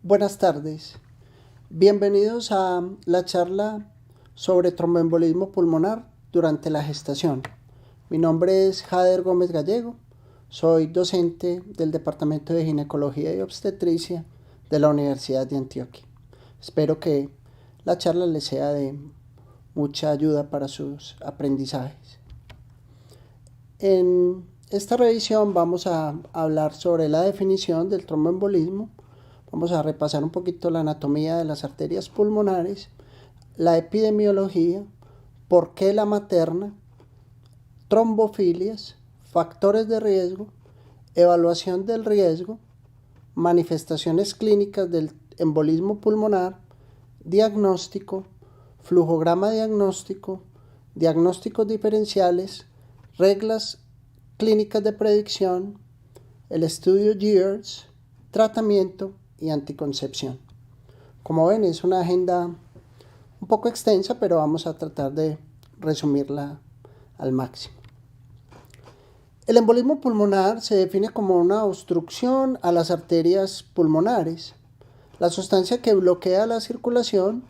Buenas tardes. Bienvenidos a la charla sobre tromboembolismo pulmonar durante la gestación. Mi nombre es Jader Gómez Gallego. Soy docente del Departamento de Ginecología y Obstetricia de la Universidad de Antioquia. Espero que la charla les sea de mucha ayuda para sus aprendizajes. En esta revisión vamos a hablar sobre la definición del tromboembolismo. Vamos a repasar un poquito la anatomía de las arterias pulmonares, la epidemiología, por qué la materna, trombofilias, factores de riesgo, evaluación del riesgo, manifestaciones clínicas del embolismo pulmonar, diagnóstico, flujograma diagnóstico, diagnósticos diferenciales, reglas clínicas de predicción, el estudio GERS, tratamiento y anticoncepción. Como ven, es una agenda un poco extensa, pero vamos a tratar de resumirla al máximo. El embolismo pulmonar se define como una obstrucción a las arterias pulmonares. La sustancia que bloquea la circulación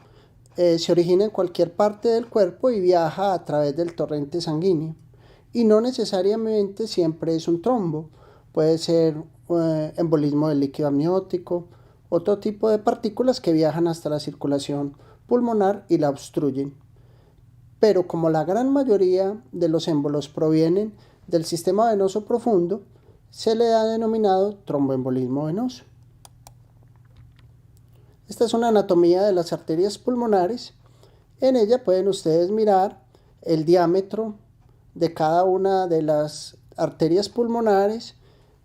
se origina en cualquier parte del cuerpo y viaja a través del torrente sanguíneo. Y no necesariamente siempre es un trombo. Puede ser embolismo del líquido amniótico, otro tipo de partículas que viajan hasta la circulación pulmonar y la obstruyen. Pero como la gran mayoría de los émbolos provienen del sistema venoso profundo, se le ha denominado tromboembolismo venoso. Esta es una anatomía de las arterias pulmonares. En ella pueden ustedes mirar el diámetro de cada una de las arterias pulmonares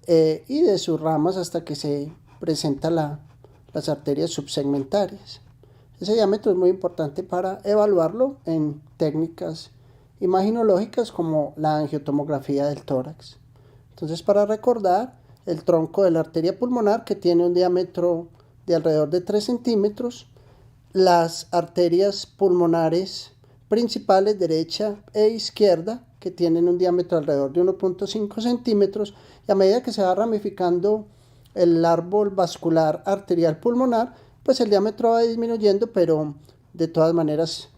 y de sus ramas hasta que se presenta las arterias subsegmentarias. Ese diámetro es muy importante para evaluarlo en técnicas imaginológicas como la angiotomografía del tórax. Entonces, para recordar, el tronco de la arteria pulmonar, que tiene un diámetro de alrededor de 3 centímetros, las arterias pulmonares principales derecha e izquierda, que tienen un diámetro alrededor de 1.5 centímetros, y a medida que se va ramificando el árbol vascular arterial pulmonar, pues el diámetro va disminuyendo, pero de todas maneras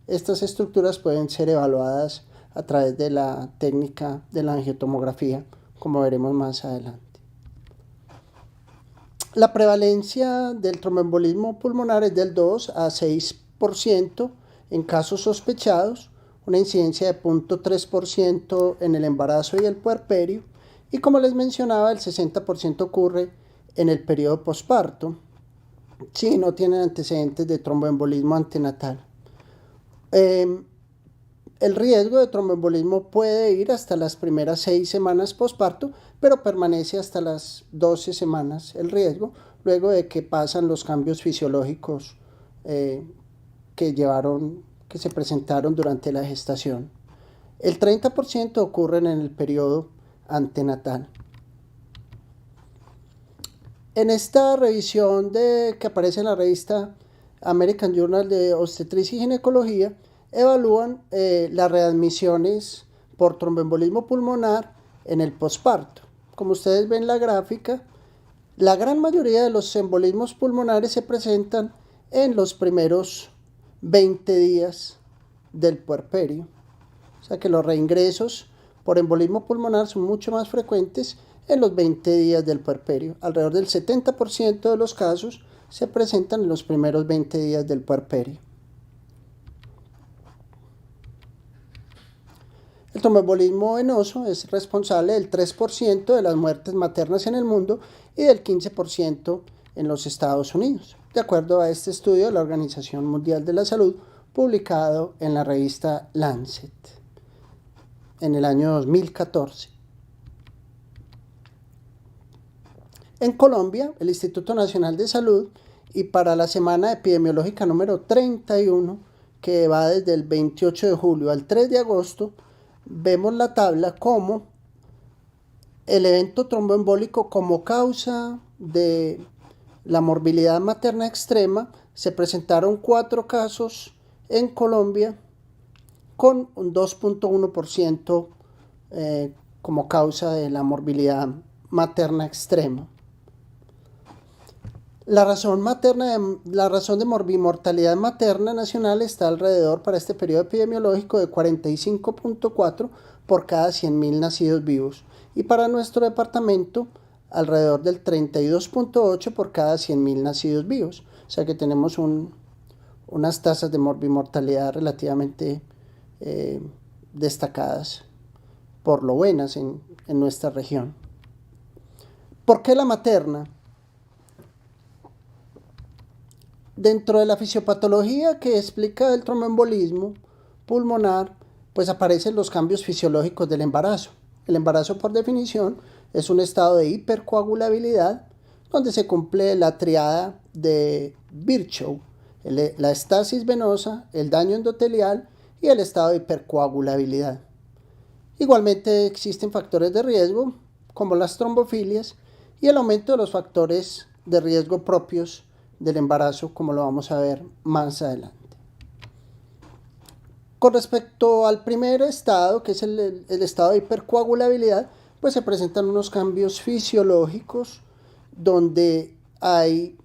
estas estructuras pueden ser evaluadas a través de la técnica de la angiotomografía, como veremos más adelante. La prevalencia del tromboembolismo pulmonar es del 2 a 6% en casos sospechados, una incidencia de 0.3% en el embarazo y el puerperio, y como les mencionaba, el 60% ocurre en el periodo posparto, si no tienen antecedentes de tromboembolismo antenatal. El riesgo de tromboembolismo puede ir hasta las primeras 6 semanas posparto, pero permanece hasta las 12 semanas el riesgo, luego de que pasan los cambios fisiológicos que se presentaron durante la gestación. El 30% ocurren en el periodo antenatal. En esta revisión que aparece en la revista American Journal de Obstetricia y Ginecología, evalúan las readmisiones por tromboembolismo pulmonar en el posparto. Como ustedes ven en la gráfica, la gran mayoría de los embolismos pulmonares se presentan en los primeros 20 días del puerperio. O sea que los reingresos por embolismo pulmonar son mucho más frecuentes en los 20 días del puerperio. Alrededor del 70% de los casos se presentan en los primeros 20 días del puerperio. El tromboembolismo venoso es responsable del 3% de las muertes maternas en el mundo y del 15% en los Estados Unidos, de acuerdo a este estudio de la Organización Mundial de la Salud, publicado en la revista Lancet en el año 2014. En Colombia, el Instituto Nacional de Salud, y para la semana epidemiológica número 31, que va desde el 28 de julio al 3 de agosto, vemos la tabla como el evento tromboembólico como causa de la morbilidad materna extrema. Se presentaron 4 casos en Colombia con un 2.1% como causa de la morbilidad materna extrema. La razón de morbimortalidad materna nacional está alrededor para este periodo epidemiológico de 45.4 por cada 100.000 nacidos vivos y para nuestro departamento alrededor del 32.8 por cada 100.000 nacidos vivos. O sea que tenemos unas tasas de morbimortalidad relativamente destacadas, por lo buenas en nuestra región. ¿Por qué la materna? Dentro de la fisiopatología que explica el tromboembolismo pulmonar, pues aparecen los cambios fisiológicos del embarazo. El embarazo, por definición, es un estado de hipercoagulabilidad donde se cumple la triada de Virchow, la estasis venosa, el daño endotelial y el estado de hipercoagulabilidad. Igualmente existen factores de riesgo como las trombofilias y el aumento de los factores de riesgo propios del embarazo, como lo vamos a ver más adelante. Con respecto al primer estado, que es el estado de hipercoagulabilidad, pues se presentan unos cambios fisiológicos donde hay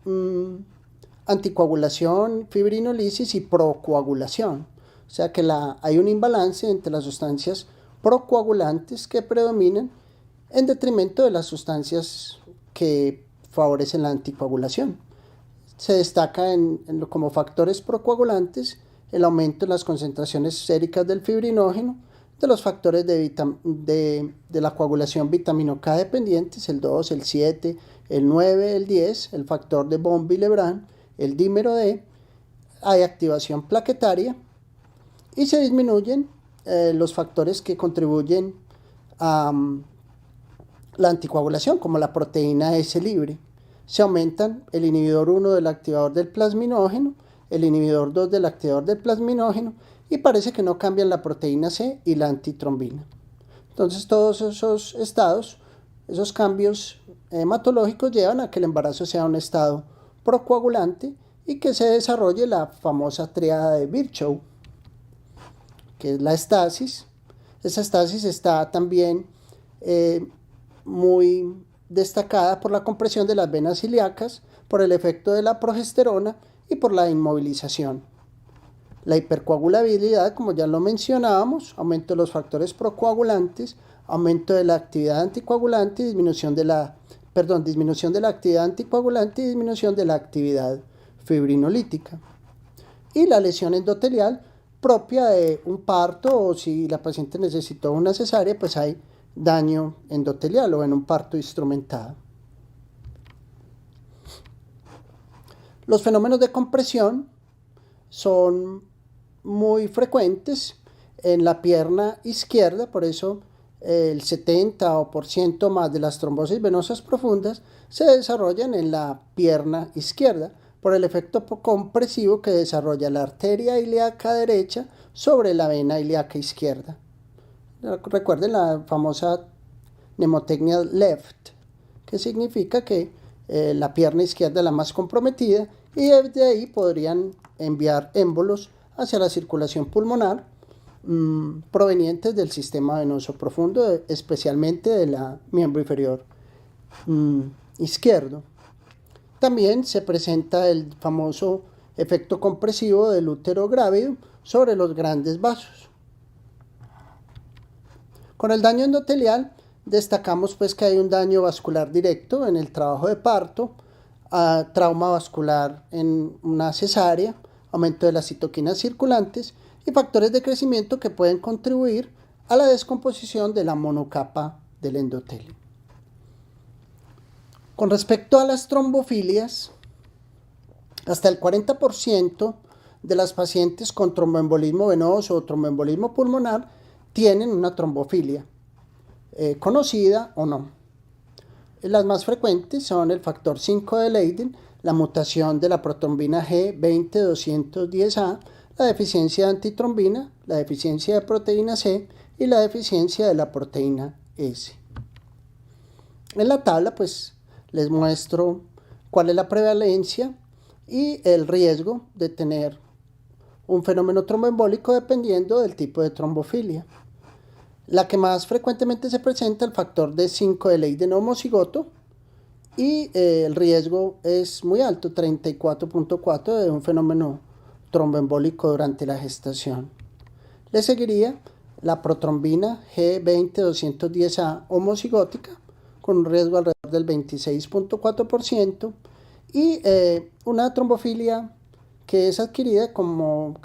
anticoagulación, fibrinolisis y procoagulación. O sea que hay un imbalance entre las sustancias procoagulantes que predominan en detrimento de las sustancias que favorecen la anticoagulación. Se destaca como factores procoagulantes el aumento en las concentraciones séricas del fibrinógeno, de los factores de la coagulación vitamino K dependientes, el 2, el 7, el 9, el 10, el factor de von Willebrand, el dímero D, hay activación plaquetaria y se disminuyen los factores que contribuyen a la anticoagulación, como la proteína S libre. Se aumentan el inhibidor 1 del activador del plasminógeno, el inhibidor 2 del activador del plasminógeno y parece que no cambian la proteína C y la antitrombina. Entonces todos esos estados, esos cambios hematológicos llevan a que el embarazo sea un estado procoagulante y que se desarrolle la famosa triada de Virchow, que es la estasis. Esa estasis está también muy destacada por la compresión de las venas ilíacas, por el efecto de la progesterona y por la inmovilización. La hipercoagulabilidad, como ya lo mencionábamos, aumento de los factores procoagulantes, aumento de la actividad anticoagulante y disminución de la actividad anticoagulante y disminución de la actividad fibrinolítica. Y la lesión endotelial propia de un parto o si la paciente necesitó una cesárea, pues hay daño endotelial o en un parto instrumentado. Los fenómenos de compresión son muy frecuentes en la pierna izquierda, por eso el 70% más de las trombosis venosas profundas se desarrollan en la pierna izquierda por el efecto compresivo que desarrolla la arteria ilíaca derecha sobre la vena ilíaca izquierda. Recuerden la famosa mnemotecnia left, que significa que la pierna izquierda es la más comprometida y desde ahí podrían enviar émbolos hacia la circulación pulmonar provenientes del sistema venoso profundo, especialmente del miembro inferior izquierdo. También se presenta el famoso efecto compresivo del útero grávido sobre los grandes vasos. Con el daño endotelial destacamos pues que hay un daño vascular directo en el trabajo de parto, trauma vascular en una cesárea, aumento de las citoquinas circulantes y factores de crecimiento que pueden contribuir a la descomposición de la monocapa del endotelio. Con respecto a las trombofilias, hasta el 40% de las pacientes con tromboembolismo venoso o tromboembolismo pulmonar tienen una trombofilia, conocida o no. Las más frecuentes son el factor 5 de Leiden, la mutación de la protrombina G20-210A, la deficiencia de antitrombina, la deficiencia de proteína C y la deficiencia de la proteína S. En la tabla pues les muestro cuál es la prevalencia y el riesgo de tener un fenómeno tromboembólico dependiendo del tipo de trombofilia. La que más frecuentemente se presenta, el factor D5 de Leiden homocigoto, y el riesgo es muy alto, 34.4 de un fenómeno tromboembólico durante la gestación. Le seguiría la protrombina G20-210A homocigótica con un riesgo alrededor del 26.4% y una trombofilia que es adquirida que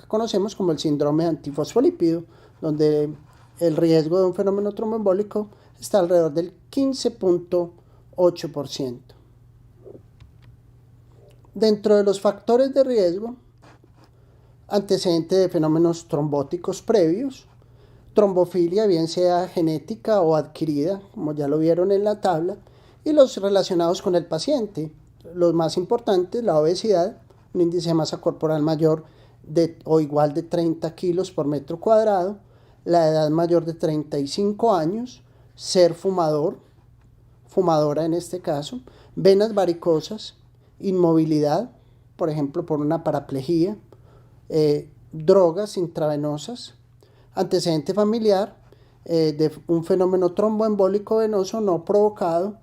conocemos como el síndrome antifosfolípido, donde el riesgo de un fenómeno tromboembólico está alrededor del 15.8%. Dentro de los factores de riesgo, antecedente de fenómenos trombóticos previos, trombofilia bien sea genética o adquirida, como ya lo vieron en la tabla, y los relacionados con el paciente. Los más importantes, la obesidad, un índice de masa corporal mayor o igual de 30 kilos por metro cuadrado, la edad mayor de 35 años, ser fumadora en este caso, venas varicosas, inmovilidad, por ejemplo por una paraplejía, drogas intravenosas, antecedente familiar de un fenómeno tromboembólico venoso no provocado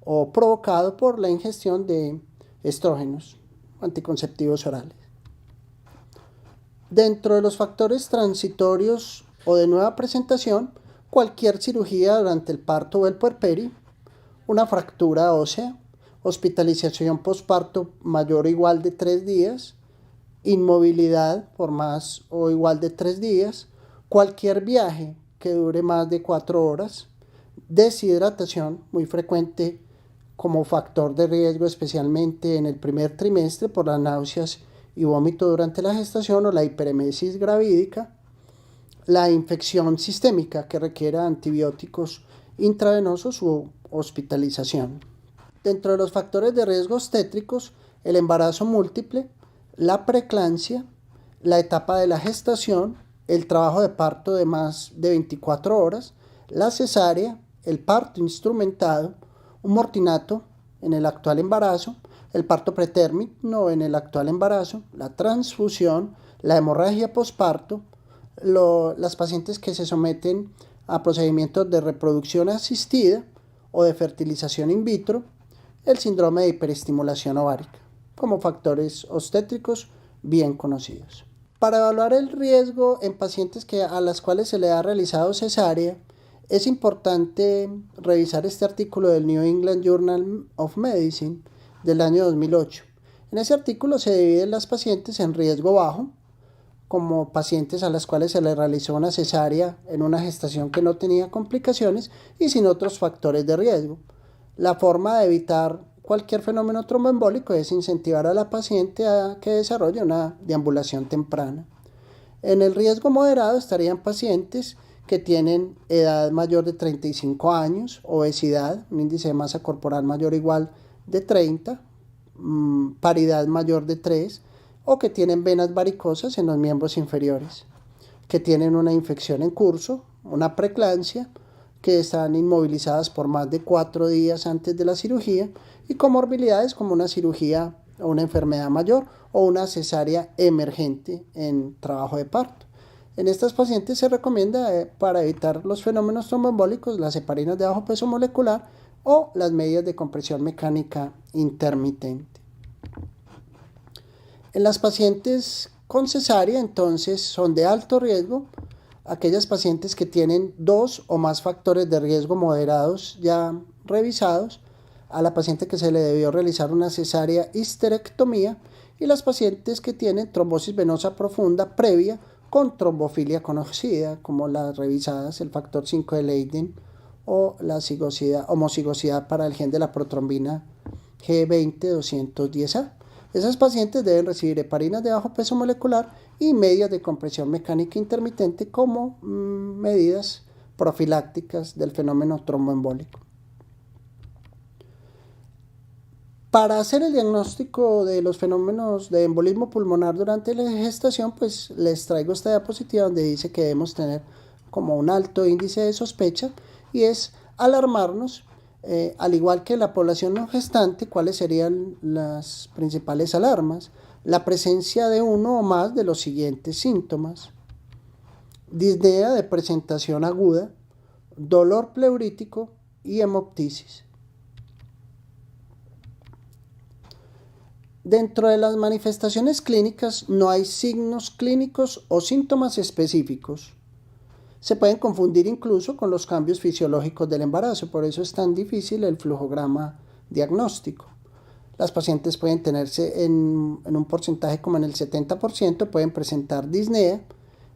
o provocado por la ingestión de estrógenos anticonceptivos orales. Dentro de los factores transitorios o de nueva presentación, cualquier cirugía durante el parto o el puerperio, una fractura ósea, hospitalización posparto mayor o igual de 3 días, inmovilidad por más o igual de 3 días, cualquier viaje que dure más de 4 horas, deshidratación muy frecuente como factor de riesgo, especialmente en el primer trimestre por las náuseas y vómito durante la gestación o la hiperemesis gravídica, la infección sistémica que requiera antibióticos intravenosos u hospitalización. Dentro de los factores de riesgo obstétricos, el embarazo múltiple, la preeclampsia, la etapa de la gestación, el trabajo de parto de más de 24 horas, la cesárea, el parto instrumentado, un mortinato en el actual embarazo, el parto pretérmino en el actual embarazo, la transfusión, la hemorragia posparto, las pacientes que se someten a procedimientos de reproducción asistida o de fertilización in vitro, el síndrome de hiperestimulación ovárica, como factores obstétricos bien conocidos. Para evaluar el riesgo en pacientes a las cuales se le ha realizado cesárea, es importante revisar este artículo del New England Journal of Medicine del año 2008. En ese artículo se dividen las pacientes en riesgo bajo, como pacientes a las cuales se le realizó una cesárea en una gestación que no tenía complicaciones y sin otros factores de riesgo. La forma de evitar cualquier fenómeno tromboembólico es incentivar a la paciente a que desarrolle una deambulación temprana. En el riesgo moderado estarían pacientes que tienen edad mayor de 35 años, obesidad, un índice de masa corporal mayor o igual de 30, paridad mayor de 3, o que tienen venas varicosas en los miembros inferiores, que tienen una infección en curso, una preeclampsia, que están inmovilizadas por más de 4 días antes de la cirugía, y comorbilidades como una cirugía o una enfermedad mayor o una cesárea emergente en trabajo de parto. En estas pacientes se recomienda para evitar los fenómenos tromboembólicos las heparinas de bajo peso molecular o las medidas de compresión mecánica intermitente. En las pacientes con cesárea, entonces, son de alto riesgo aquellas pacientes que tienen 2 o más factores de riesgo moderados ya revisados, a la paciente que se le debió realizar una cesárea histerectomía y las pacientes que tienen trombosis venosa profunda previa con trombofilia conocida, como las revisadas, el factor 5 de Leiden o la homocigosidad para el gen de la protrombina G20-210A. Esas pacientes deben recibir heparinas de bajo peso molecular y medias de compresión mecánica intermitente como medidas profilácticas del fenómeno tromboembólico. Para hacer el diagnóstico de los fenómenos de embolismo pulmonar durante la gestación, pues les traigo esta diapositiva donde dice que debemos tener como un alto índice de sospecha y es alarmarnos, al igual que la población no gestante, cuáles serían las principales alarmas. La presencia de uno o más de los siguientes síntomas: disnea de presentación aguda, dolor pleurítico y hemoptisis. Dentro de las manifestaciones clínicas no hay signos clínicos o síntomas específicos. Se pueden confundir incluso con los cambios fisiológicos del embarazo, por eso es tan difícil el flujograma diagnóstico. Las pacientes pueden tenerse en un porcentaje como en el 70%, pueden presentar disnea,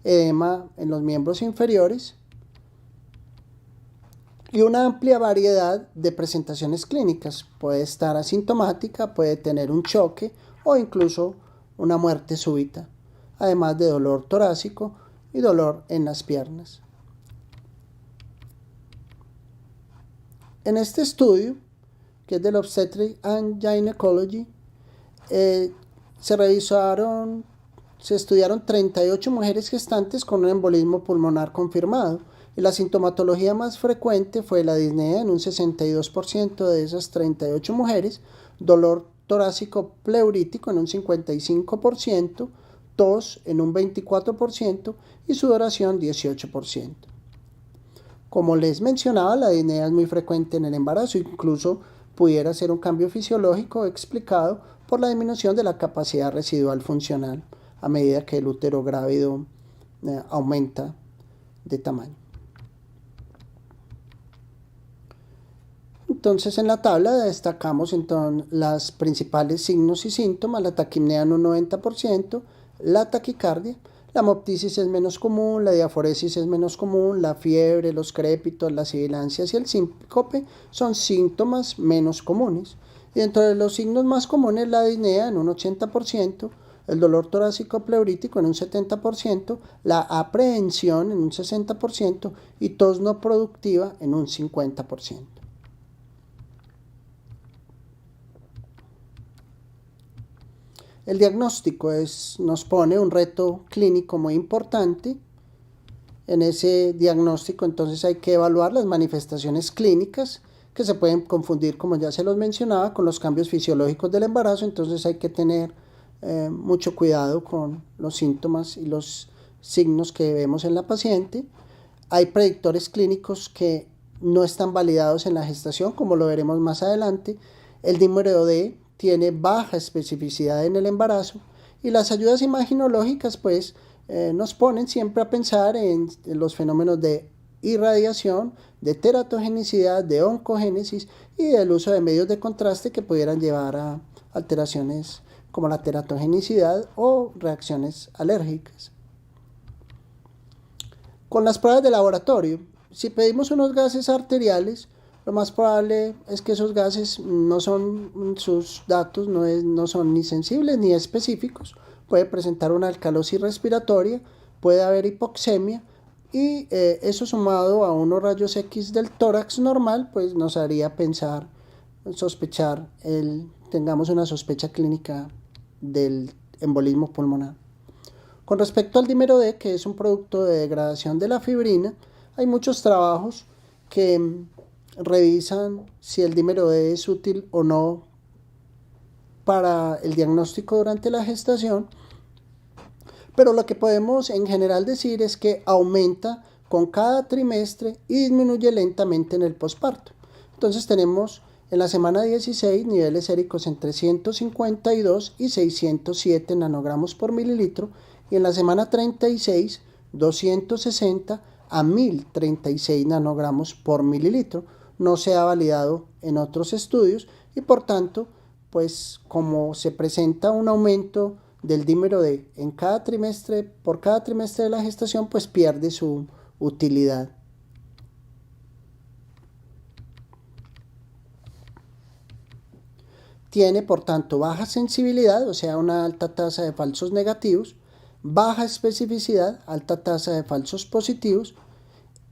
edema en los miembros inferiores y una amplia variedad de presentaciones clínicas. Puede estar asintomática, puede tener un choque o incluso una muerte súbita, además de dolor torácico y dolor en las piernas. En este estudio, que es del Obstetrics and Gynecology, se estudiaron 38 mujeres gestantes con un embolismo pulmonar confirmado y la sintomatología más frecuente fue la disnea en un 62% de esas 38 mujeres, dolor torácico pleurítico en un 55%, tos en un 24% y sudoración 18%. Como les mencionaba, la disnea es muy frecuente en el embarazo, incluso pudiera ser un cambio fisiológico explicado por la disminución de la capacidad residual funcional a medida que el útero grávido aumenta de tamaño. Entonces en la tabla destacamos entonces los principales signos y síntomas: la taquipnea en un 90%, la taquicardia, la hemoptisis es menos común, la diaforesis es menos común, la fiebre, los crépitos, las sibilancias y el síncope son síntomas menos comunes. Y dentro de los signos más comunes, la disnea en un 80%, el dolor torácico pleurítico en un 70%, la aprehensión en un 60% y tos no productiva en un 50%. El diagnóstico nos pone un reto clínico muy importante. En ese diagnóstico entonces hay que evaluar las manifestaciones clínicas que se pueden confundir, como ya se los mencionaba, con los cambios fisiológicos del embarazo. Entonces hay que tener mucho cuidado con los síntomas y los signos que vemos en la paciente. Hay predictores clínicos que no están validados en la gestación, como lo veremos más adelante. El dímero D tiene baja especificidad en el embarazo y las ayudas imaginológicas pues nos ponen siempre a pensar en los fenómenos de irradiación, de teratogenicidad, de oncogénesis y del uso de medios de contraste que pudieran llevar a alteraciones como la teratogenicidad o reacciones alérgicas. Con las pruebas de laboratorio, si pedimos unos gases arteriales, lo más probable es que esos gases no son, sus datos no son ni sensibles ni específicos. Puede presentar una alcalosis respiratoria, puede haber hipoxemia y eso sumado a unos rayos X del tórax normal, pues nos haría tengamos una sospecha clínica del embolismo pulmonar. Con respecto al dímero D, que es un producto de degradación de la fibrina, hay muchos trabajos que revisan si el dímero D es útil o no para el diagnóstico durante la gestación, pero lo que podemos en general decir es que aumenta con cada trimestre y disminuye lentamente en el posparto. Entonces tenemos en la semana 16 niveles séricos entre 152 y 607 nanogramos por mililitro y en la semana 36 260 a 1036 nanogramos por mililitro. No se ha validado en otros estudios y por tanto, pues como se presenta un aumento del dímero D en por cada trimestre de la gestación, pues pierde su utilidad. Tiene por tanto baja sensibilidad, o sea, una alta tasa de falsos negativos, baja especificidad, alta tasa de falsos positivos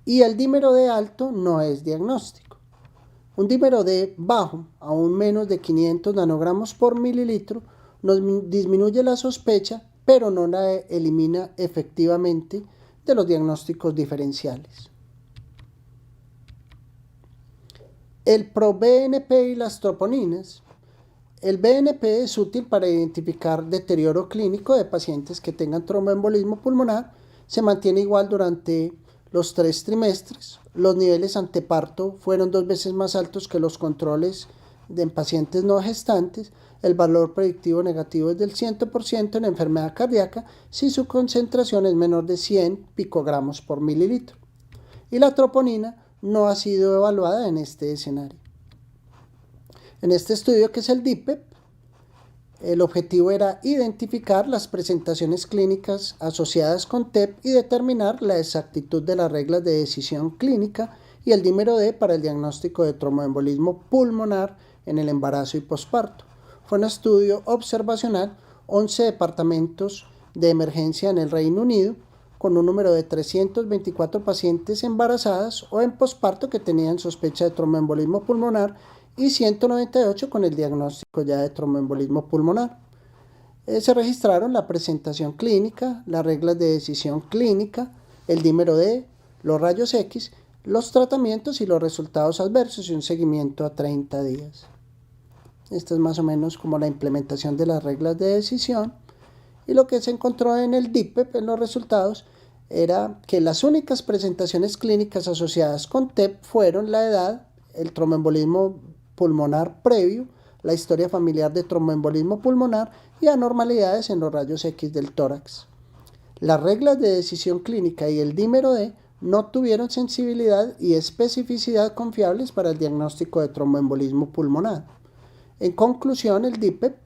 y el dímero D alto no es diagnóstico. Un dímero D bajo, aún menos de 500 nanogramos por mililitro, nos disminuye la sospecha, pero no la elimina efectivamente de los diagnósticos diferenciales. El ProBNP y las troponinas. El BNP es útil para identificar deterioro clínico de pacientes que tengan tromboembolismo pulmonar. Se mantiene igual durante los 3 trimestres. Los niveles anteparto fueron 2 veces más altos que los controles en pacientes no gestantes, el valor predictivo negativo es del 100% en enfermedad cardíaca si su concentración es menor de 100 picogramos por mililitro. Y la troponina no ha sido evaluada en este escenario. En este estudio, que es el DIPEP, el objetivo era identificar las presentaciones clínicas asociadas con TEP y determinar la exactitud de las reglas de decisión clínica y el dímero D para el diagnóstico de tromboembolismo pulmonar en el embarazo y posparto. Fue un estudio observacional, 11 departamentos de emergencia en el Reino Unido, con un número de 324 pacientes embarazadas o en posparto que tenían sospecha de tromboembolismo pulmonar y 198 con el diagnóstico ya de tromboembolismo pulmonar. Se registraron la presentación clínica, las reglas de decisión clínica, el dímero D, los rayos X, los tratamientos y los resultados adversos y un seguimiento a 30 días. Esta es más o menos como la implementación de las reglas de decisión. Y lo que se encontró en el DIPEP, en los resultados, era que las únicas presentaciones clínicas asociadas con TEP fueron la edad, el tromboembolismo pulmonar previo, la historia familiar de tromboembolismo pulmonar y anormalidades en los rayos X del tórax. Las reglas de decisión clínica y el dímero D no tuvieron sensibilidad y especificidad confiables para el diagnóstico de tromboembolismo pulmonar. En conclusión, el DIPEP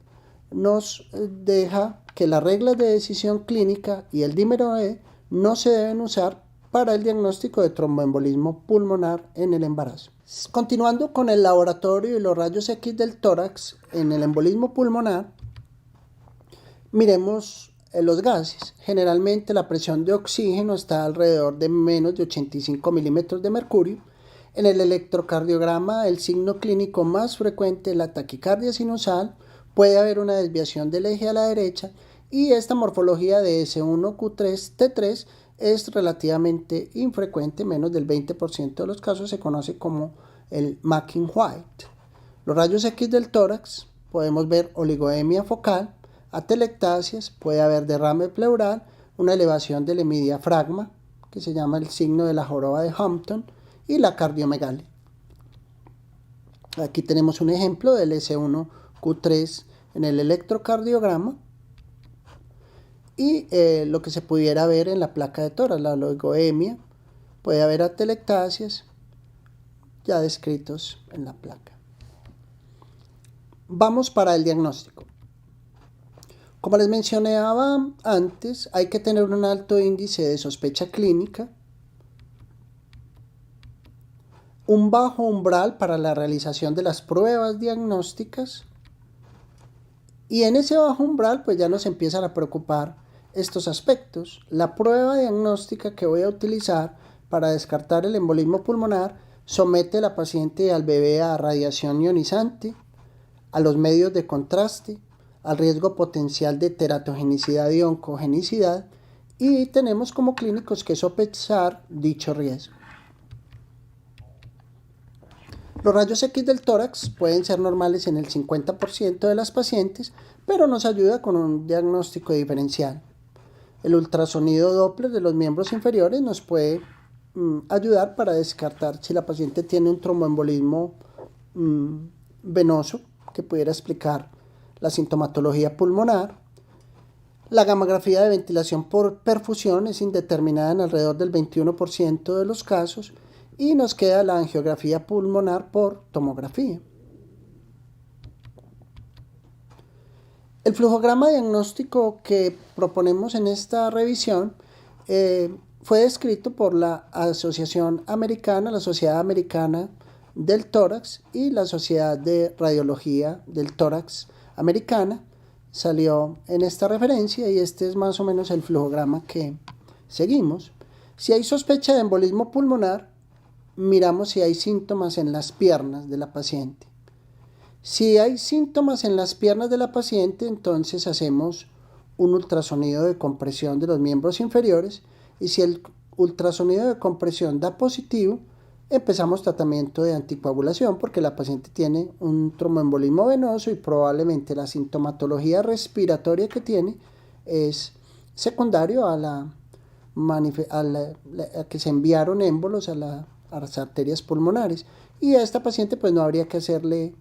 nos deja que las reglas de decisión clínica y el dímero D no se deben usar para el diagnóstico de tromboembolismo pulmonar en el embarazo. Continuando con el laboratorio y los rayos X del tórax en el embolismo pulmonar, miremos los gases. Generalmente la presión de oxígeno está alrededor de menos de 85 milímetros de mercurio. En el electrocardiograma, el signo clínico más frecuente es la taquicardia sinusal. Puede haber una desviación del eje a la derecha y esta morfología de S1Q3T3 es relativamente infrecuente, menos del 20% de los casos se conoce como el Makin-White. Los rayos X del tórax, podemos ver oligoemia focal, atelectasias, puede haber derrame pleural, una elevación del hemidiafragma, que se llama el signo de la joroba de Hampton, y la cardiomegalia. Aquí tenemos un ejemplo del S1Q3 en el electrocardiograma y lo que se pudiera ver en la placa de tórax, la oligoemia, puede haber atelectasias ya descritos en la placa. Vamos para el diagnóstico. Como les mencionaba antes, hay que tener un alto índice de sospecha clínica, un bajo umbral para la realización de las pruebas diagnósticas y en ese bajo umbral pues ya nos empiezan a preocupar estos aspectos. La prueba diagnóstica que voy a utilizar para descartar el embolismo pulmonar somete a la paciente y al bebé a radiación ionizante, a los medios de contraste, al riesgo potencial de teratogenicidad y oncogenicidad y tenemos como clínicos que sopesar dicho riesgo. Los rayos X del tórax pueden ser normales en el 50% de las pacientes, pero nos ayuda con un diagnóstico diferencial. El ultrasonido Doppler de los miembros inferiores nos puede ayudar para descartar si la paciente tiene un tromboembolismo venoso, que pudiera explicar la sintomatología pulmonar. La gammagrafía de ventilación por perfusión es indeterminada en alrededor del 21% de los casos y nos queda la angiografía pulmonar por tomografía. El flujograma diagnóstico que proponemos en esta revisión fue descrito por la Asociación Americana, la Sociedad Americana del Tórax y la Sociedad de Radiología del Tórax Americana. Salió en esta referencia y este es más o menos el flujograma que seguimos. Si hay sospecha de embolismo pulmonar, miramos si hay síntomas en las piernas de la paciente. Si hay síntomas en las piernas de la paciente, entonces hacemos un ultrasonido de compresión de los miembros inferiores y si el ultrasonido de compresión da positivo, empezamos tratamiento de anticoagulación porque la paciente tiene un tromboembolismo venoso y probablemente la sintomatología respiratoria que tiene es secundario a que se enviaron émbolos a las arterias pulmonares y a esta paciente pues no habría que hacerle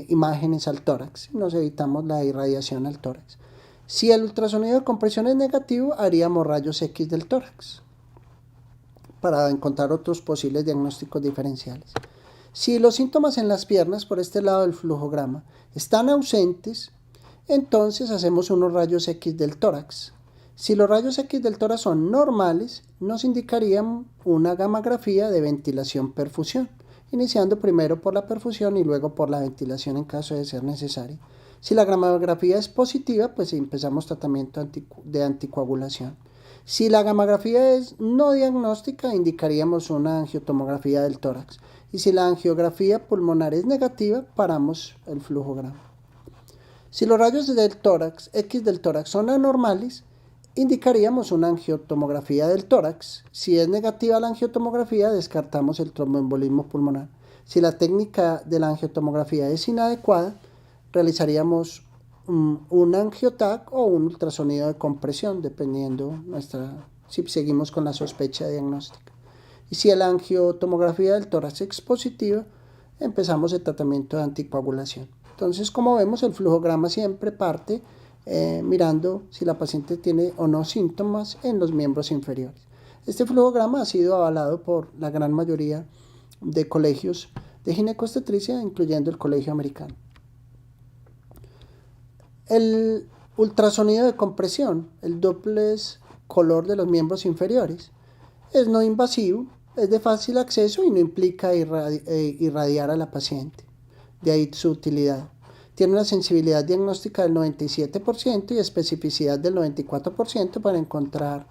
imágenes al tórax, nos evitamos la irradiación al tórax. Si el ultrasonido de compresión es negativo, haríamos rayos X del tórax para encontrar otros posibles diagnósticos diferenciales. Si los síntomas en las piernas, por este lado del flujograma, están ausentes, entonces hacemos unos rayos X del tórax. Si los rayos X del tórax son normales, nos indicarían una gammagrafía de ventilación-perfusión, iniciando primero por la perfusión y luego por la ventilación en caso de ser necesario. Si la gammagrafía es positiva, pues empezamos tratamiento de anticoagulación. Si la gammagrafía es no diagnóstica, indicaríamos una angiotomografía del tórax. Y si la angiografía pulmonar es negativa, paramos el flujograma. Si los rayos del tórax, X del tórax, son anormales, indicaríamos una angiotomografía del tórax. Si es negativa la angiotomografía, descartamos el tromboembolismo pulmonar. Si la técnica de la angiotomografía es inadecuada, realizaríamos un angiotac o un ultrasonido de compresión, dependiendo si seguimos con la sospecha diagnóstica. Y si la angiotomografía del tórax es positiva, empezamos el tratamiento de anticoagulación. Entonces, como vemos, el flujograma siempre parte mirando si la paciente tiene o no síntomas en los miembros inferiores. Este flujograma ha sido avalado por la gran mayoría de colegios de ginecobstetricia, incluyendo el Colegio Americano. El ultrasonido de compresión, el Doppler color de los miembros inferiores, es no invasivo, es de fácil acceso y no implica irradiar a la paciente. De ahí su utilidad. Tiene una sensibilidad diagnóstica del 97% y especificidad del 94% para encontrar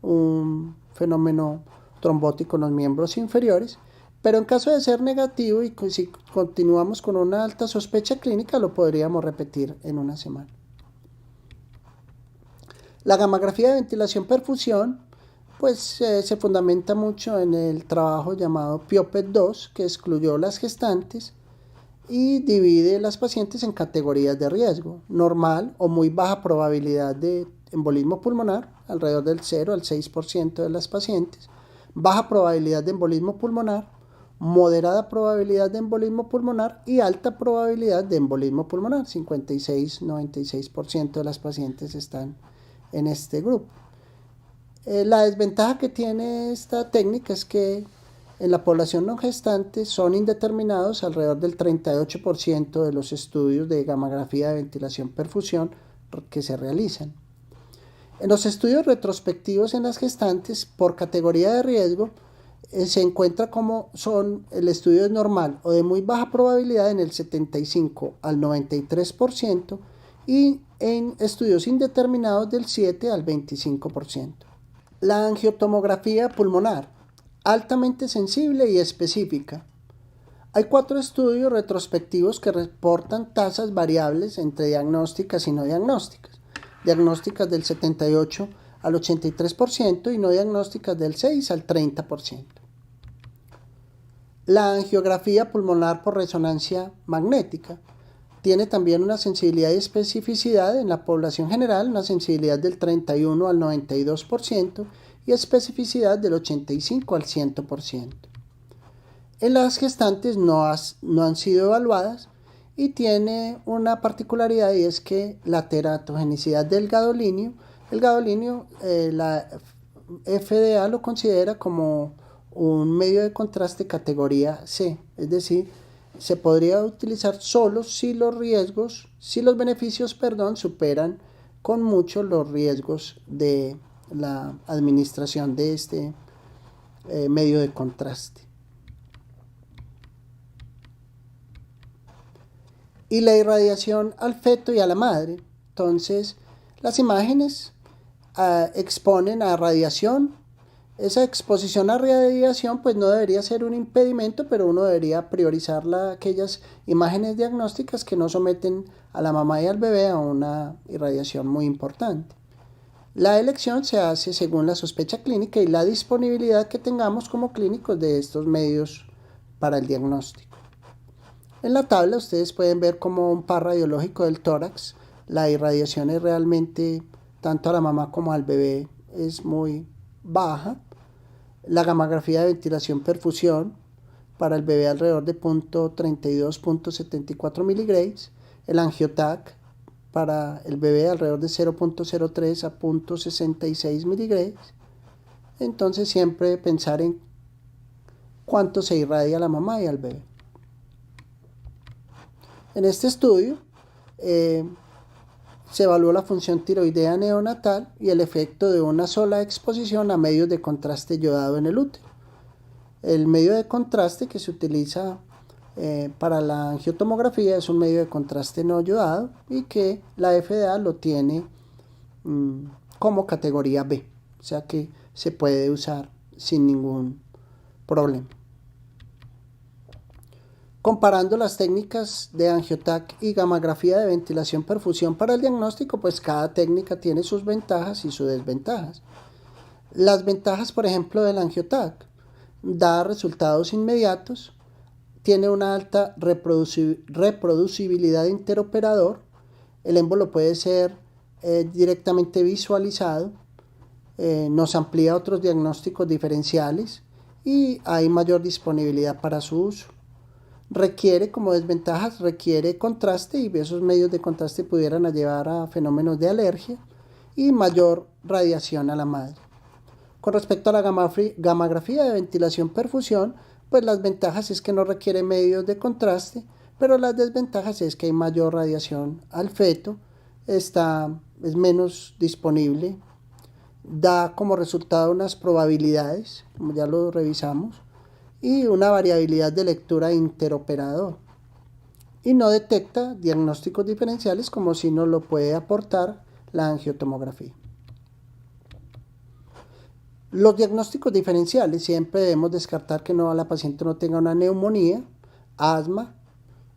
un fenómeno trombótico en los miembros inferiores. Pero en caso de ser negativo y si continuamos con una alta sospecha clínica, lo podríamos repetir en una semana. La gammagrafía de ventilación-perfusión pues se fundamenta mucho en el trabajo llamado PIOPET-2, que excluyó las gestantes y divide las pacientes en categorías de riesgo: normal o muy baja probabilidad de embolismo pulmonar, alrededor del 0 al 6% de las pacientes; baja probabilidad de embolismo pulmonar; moderada probabilidad de embolismo pulmonar; y alta probabilidad de embolismo pulmonar, 56-96% de las pacientes están en este grupo. La desventaja que tiene esta técnica es que en la población no gestante son indeterminados alrededor del 38% de los estudios de gammagrafía de ventilación-perfusión que se realizan. En los estudios retrospectivos en las gestantes, por categoría de riesgo, se encuentra como el estudio es normal o de muy baja probabilidad en el 75 al 93% y en estudios indeterminados del 7 al 25%. La angiotomografía pulmonar, altamente sensible y específica. Hay 4 estudios retrospectivos que reportan tasas variables entre diagnósticas y no diagnósticas. Diagnósticas del 78 al 83% y no diagnósticas del 6 al 30%. La angiografía pulmonar por resonancia magnética tiene también una sensibilidad y especificidad en la población general, una sensibilidad del 31 al 92% y especificidad del 85 al 100%. En las gestantes no han sido evaluadas y tiene una particularidad, y es que la teratogenicidad del gadolinio, la FDA lo considera como un medio de contraste categoría C, es decir, se podría utilizar solo si los beneficios superan con mucho los riesgos de la administración de este medio de contraste. Y la irradiación al feto y a la madre. Entonces, las imágenes exponen a radiación. Esa exposición a radiación pues no debería ser un impedimento, pero uno debería priorizar aquellas imágenes diagnósticas que no someten a la mamá y al bebé a una irradiación muy importante. La elección se hace según la sospecha clínica y la disponibilidad que tengamos como clínicos de estos medios para el diagnóstico. En la tabla ustedes pueden ver como un par radiológico del tórax. La irradiación es realmente, tanto a la mamá como al bebé, es muy baja. La gammagrafía de ventilación-perfusión para el bebé alrededor de 0.32, 0.74 miligrays, el Angiotac para el bebé alrededor de 0.03 a 0.66 miligrays. Entonces siempre pensar en cuánto se irradia a la mamá y al bebé. En este estudio se evaluó la función tiroidea neonatal y el efecto de una sola exposición a medios de contraste yodado en el útero. El medio de contraste que se utiliza para la angiotomografía es un medio de contraste no yodado y que la FDA lo tiene como categoría B, o sea que se puede usar sin ningún problema. Comparando las técnicas de angiotac y gammagrafía de ventilación-perfusión para el diagnóstico, pues cada técnica tiene sus ventajas y sus desventajas. Las ventajas, por ejemplo, del angiotac: da resultados inmediatos, tiene una alta reproducibilidad interoperador, el émbolo puede ser directamente visualizado, nos amplía otros diagnósticos diferenciales y hay mayor disponibilidad para su uso. Requiere, como desventajas, requiere contraste y esos medios de contraste pudieran llevar a fenómenos de alergia y mayor radiación a la madre. Con respecto a la gammagrafía de ventilación-perfusión, pues las ventajas es que no requiere medios de contraste, pero las desventajas es que hay mayor radiación al feto, es menos disponible, da como resultado unas probabilidades, como ya lo revisamos, y una variabilidad de lectura interoperador, y no detecta diagnósticos diferenciales como si nos lo puede aportar la angiotomografía. Los diagnósticos diferenciales siempre debemos descartar que la paciente no tenga una neumonía, asma,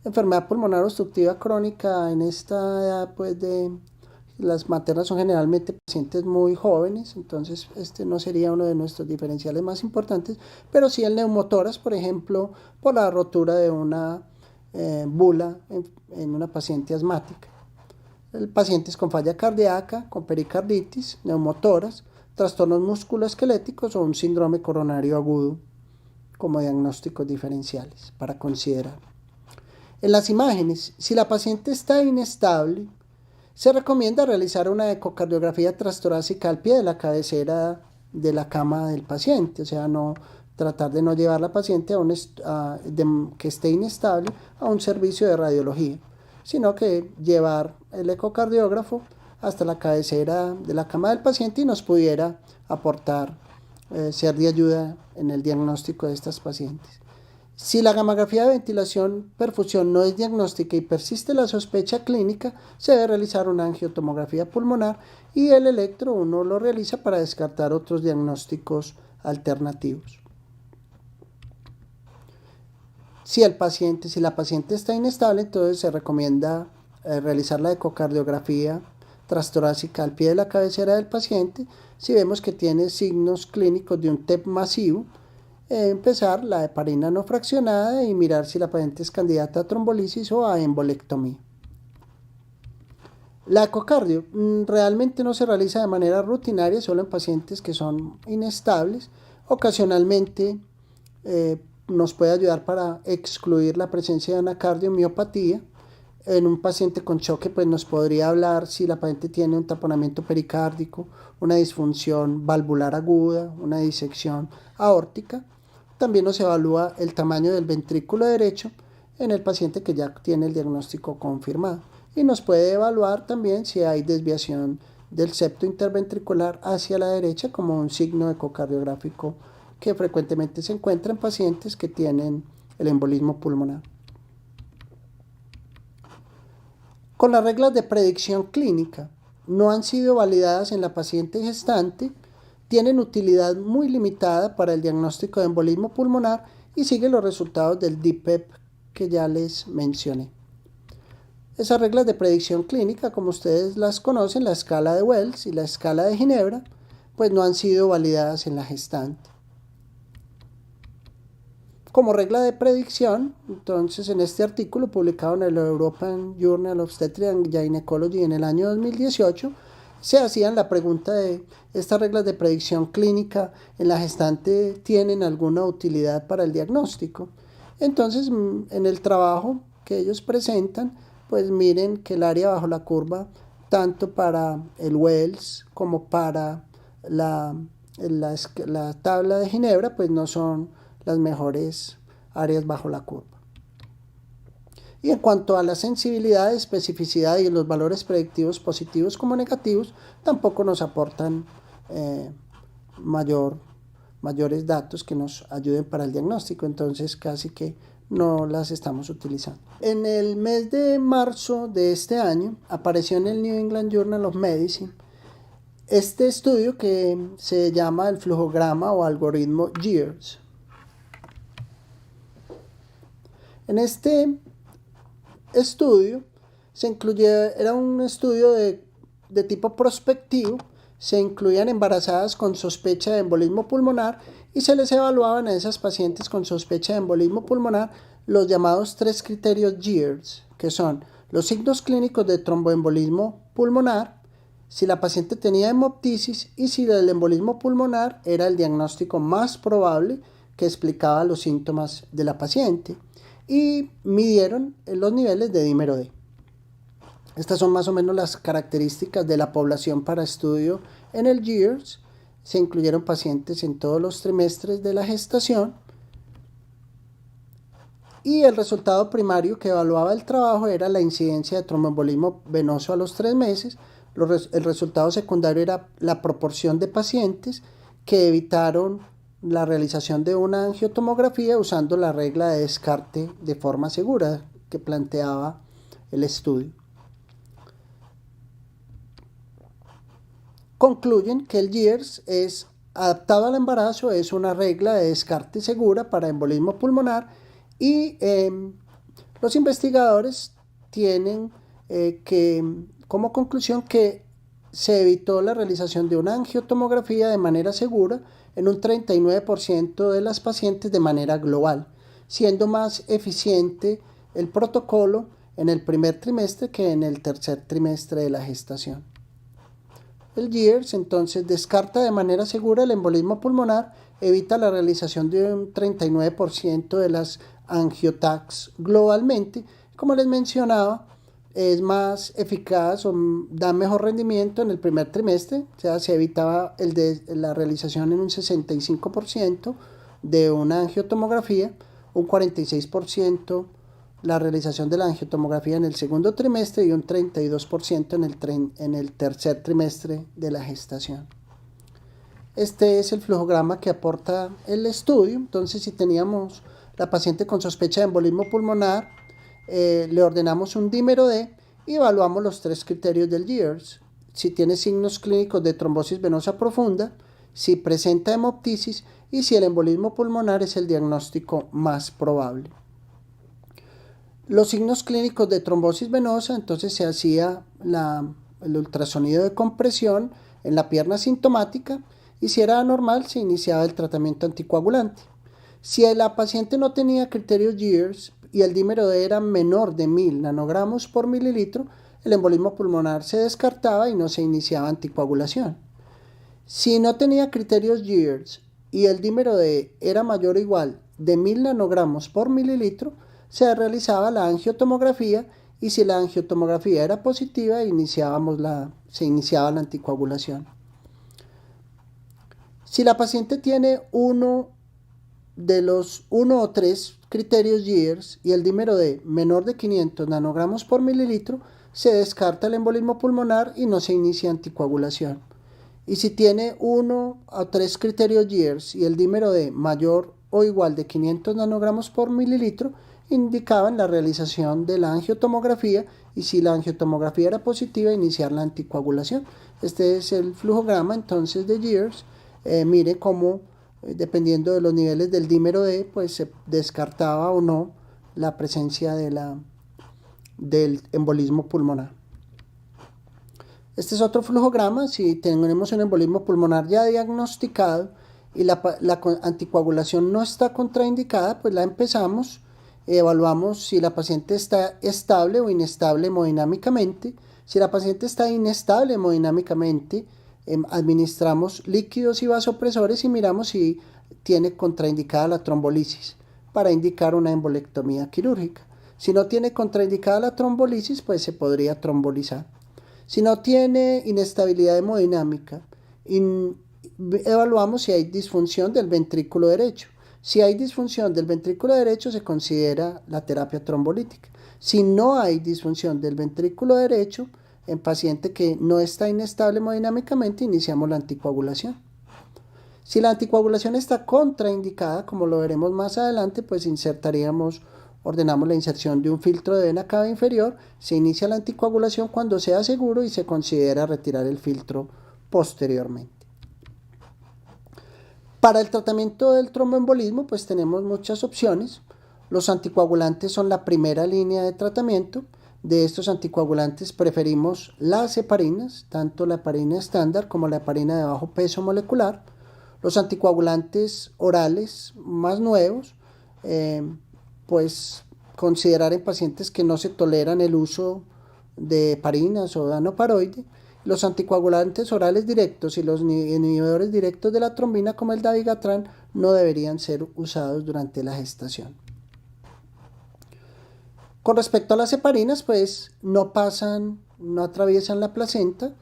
enfermedad pulmonar obstructiva crónica. En esta edad, pues las maternas son generalmente pacientes muy jóvenes, entonces este no sería uno de nuestros diferenciales más importantes, pero sí el neumotórax, por ejemplo, por la rotura de una bula en una paciente asmática. El paciente es con falla cardíaca, con pericarditis, neumotórax, trastornos musculoesqueléticos o un síndrome coronario agudo como diagnósticos diferenciales para considerar. En las imágenes, si la paciente está inestable, se recomienda realizar una ecocardiografía transtorácica al pie de la cabecera de la cama del paciente, o sea, tratar de no llevar a la paciente que esté inestable a un servicio de radiología, sino que llevar el ecocardiógrafo hasta la cabecera de la cama del paciente y nos pudiera aportar, ser de ayuda en el diagnóstico de estas pacientes. Si la gammagrafía de ventilación-perfusión no es diagnóstica y persiste la sospecha clínica, se debe realizar una angiotomografía pulmonar y el electro uno lo realiza para descartar otros diagnósticos alternativos. Si la paciente está inestable, entonces se recomienda realizar la ecocardiografía transtorácica al pie de la cabecera del paciente. Si vemos que tiene signos clínicos de un TEP masivo, empezar la heparina no fraccionada y mirar si la paciente es candidata a trombolisis o a embolectomía. La ecocardio realmente no se realiza de manera rutinaria, solo en pacientes que son inestables. Ocasionalmente nos puede ayudar para excluir la presencia de una cardiomiopatía. En un paciente con choque, pues nos podría hablar si la paciente tiene un taponamiento pericárdico, una disfunción valvular aguda, una disección aórtica. También nos evalúa el tamaño del ventrículo derecho en el paciente que ya tiene el diagnóstico confirmado. Y nos puede evaluar también si hay desviación del septo interventricular hacia la derecha como un signo ecocardiográfico que frecuentemente se encuentra en pacientes que tienen el embolismo pulmonar. Con las reglas de predicción clínica no han sido validadas en la paciente gestante, tienen utilidad muy limitada para el diagnóstico de embolismo pulmonar y siguen los resultados del DIPEP que ya les mencioné. Esas reglas de predicción clínica, como ustedes las conocen, la escala de Wells y la escala de Ginebra, pues no han sido validadas en la gestante. Como regla de predicción, entonces en este artículo publicado en el European Journal of Obstetrics and Gynecology en el año 2018, se hacían la pregunta de ¿estas reglas de predicción clínica en la gestante tienen alguna utilidad para el diagnóstico? Entonces, en el trabajo que ellos presentan, pues miren que el área bajo la curva, tanto para el Wells como para la tabla de Ginebra, pues no son las mejores áreas bajo la curva. Y en cuanto a la sensibilidad, especificidad y los valores predictivos positivos como negativos, tampoco nos aportan mayores datos que nos ayuden para el diagnóstico, entonces casi que no las estamos utilizando. En el mes de marzo de este año apareció en el New England Journal of Medicine este estudio que se llama el flujograma o algoritmo GEARS. En este estudio era un estudio de tipo prospectivo. Se incluían embarazadas con sospecha de embolismo pulmonar y se les evaluaban a esas pacientes con sospecha de embolismo pulmonar los llamados 3 criterios GEARS, que son los signos clínicos de tromboembolismo pulmonar, si la paciente tenía hemoptisis y si el embolismo pulmonar era el diagnóstico más probable que explicaba los síntomas de la paciente, y midieron los niveles de dímero D. Estas son más o menos las características de la población para estudio en el GEARS. Se incluyeron pacientes en todos los trimestres de la gestación y el resultado primario que evaluaba el trabajo era la incidencia de tromboembolismo venoso a los 3 meses. El resultado secundario era la proporción de pacientes que evitaron la realización de una angiotomografía usando la regla de descarte de forma segura que planteaba el estudio. Concluyen que el GEARS es adaptado al embarazo, es una regla de descarte segura para embolismo pulmonar y los investigadores tienen como conclusión que se evitó la realización de una angiotomografía de manera segura en un 39% de las pacientes de manera global, siendo más eficiente el protocolo en el primer trimestre que en el tercer trimestre de la gestación. El GEARS entonces descarta de manera segura el embolismo pulmonar, evita la realización de un 39% de las angiotacs globalmente. Como les mencionaba, es más eficaz o da mejor rendimiento en el primer trimestre, o sea, se evitaba la realización en un 65% de una angiotomografía, un 46% la realización de la angiotomografía en el segundo trimestre y un 32% en el tercer trimestre de la gestación. Este es el flujograma que aporta el estudio. Entonces, si teníamos la paciente con sospecha de embolismo pulmonar, le ordenamos un dímero D y evaluamos los 3 criterios del GEARS. Si tiene signos clínicos de trombosis venosa profunda, si presenta hemoptisis y si el embolismo pulmonar es el diagnóstico más probable. Los signos clínicos de trombosis venosa, entonces se hacía el ultrasonido de compresión en la pierna sintomática y si era anormal se iniciaba el tratamiento anticoagulante. Si la paciente no tenía criterios GEARS y el dímero D era menor de 1000 nanogramos por mililitro, el embolismo pulmonar se descartaba y no se iniciaba anticoagulación. Si no tenía criterios GEARS y el dímero D era mayor o igual de 1000 nanogramos por mililitro, se realizaba la angiotomografía y si la angiotomografía era positiva, se iniciaba la anticoagulación. Si la paciente tiene uno o 3 criterios GEARS y el dímero D menor de 500 nanogramos por mililitro, se descarta el embolismo pulmonar y no se inicia anticoagulación. Y si tiene 1 o 3 criterios GEARS y el dímero D mayor o igual de 500 nanogramos por mililitro, indicaban la realización de la angiotomografía y si la angiotomografía era positiva, iniciar la anticoagulación. Este es el flujograma entonces de GEARS. Mire cómo dependiendo de los niveles del dímero D, pues se descartaba o no la presencia del embolismo pulmonar. Este es otro flujograma. Si tenemos un embolismo pulmonar ya diagnosticado y la anticoagulación no está contraindicada, pues la empezamos. Evaluamos si la paciente está estable o inestable hemodinámicamente. Si la paciente está inestable hemodinámicamente, administramos líquidos y vasopresores y miramos si tiene contraindicada la trombolisis. para indicar una embolectomía quirúrgica. Si no tiene contraindicada la trombolisis, pues se podría trombolizar. Si no tiene inestabilidad hemodinámica, evaluamos si hay disfunción del ventrículo derecho. Si hay disfunción del ventrículo derecho, se considera la terapia trombolítica. Si no hay disfunción del ventrículo derecho, en paciente que no está inestable hemodinámicamente, iniciamos la anticoagulación. Si la anticoagulación está contraindicada, como lo veremos más adelante, pues ordenamos la inserción de un filtro de vena cava inferior, se inicia la anticoagulación cuando sea seguro y se considera retirar el filtro posteriormente. Para el tratamiento del tromboembolismo, pues tenemos muchas opciones. Los anticoagulantes son la primera línea de tratamiento. De estos anticoagulantes preferimos las heparinas, tanto la heparina estándar como la heparina de bajo peso molecular. Los anticoagulantes orales más nuevos, pues considerar en pacientes que no se toleran el uso de heparinas o danoparoide. Los anticoagulantes orales directos y los inhibidores directos de la trombina, como el dabigatran, no deberían ser usados durante la gestación. Con respecto a las heparinas, pues no atraviesan la placenta,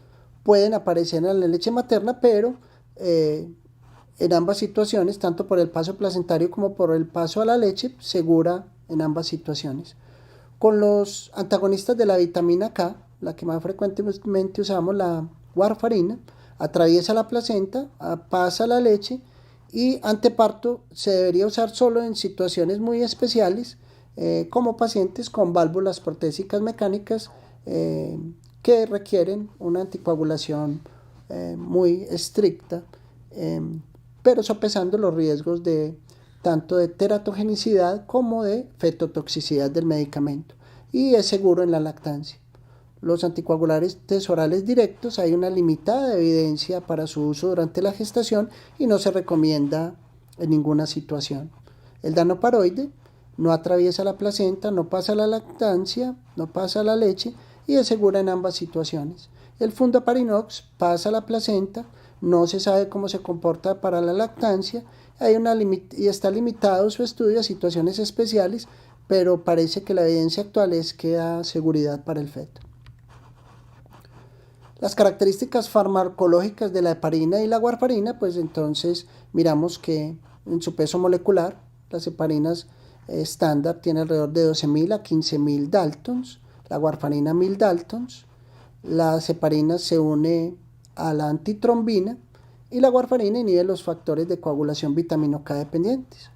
pueden aparecer en la leche materna, pero en ambas situaciones, tanto por el paso placentario como por el paso a la leche, segura en ambas situaciones. Con los antagonistas de la vitamina K, la que más frecuentemente usamos, la warfarina, atraviesa la placenta, pasa a la leche y anteparto se debería usar solo en situaciones muy especiales, como pacientes con válvulas protésicas mecánicas que requieren una anticoagulación muy estricta, pero sopesando los riesgos tanto de teratogenicidad como de fetotoxicidad del medicamento, y es seguro en la lactancia. Los anticoagulantes orales directos, hay una limitada evidencia para su uso durante la gestación y no se recomienda en ninguna situación. El danoparoide no atraviesa la placenta, no pasa a la lactancia, no pasa a la leche y es segura en ambas situaciones. El fundaparinox pasa a la placenta, no se sabe cómo se comporta para la lactancia y está limitado su estudio a situaciones especiales, pero parece que la evidencia actual es que da seguridad para el feto. Las características farmacológicas de la heparina y la warfarina, pues entonces miramos que en su peso molecular, las heparinas estándar tienen alrededor de 12.000 a 15.000 daltons, la warfarina 1.000 daltons, las heparinas se une a la antitrombina y la warfarina inhibe los factores de coagulación vitamina K dependientes.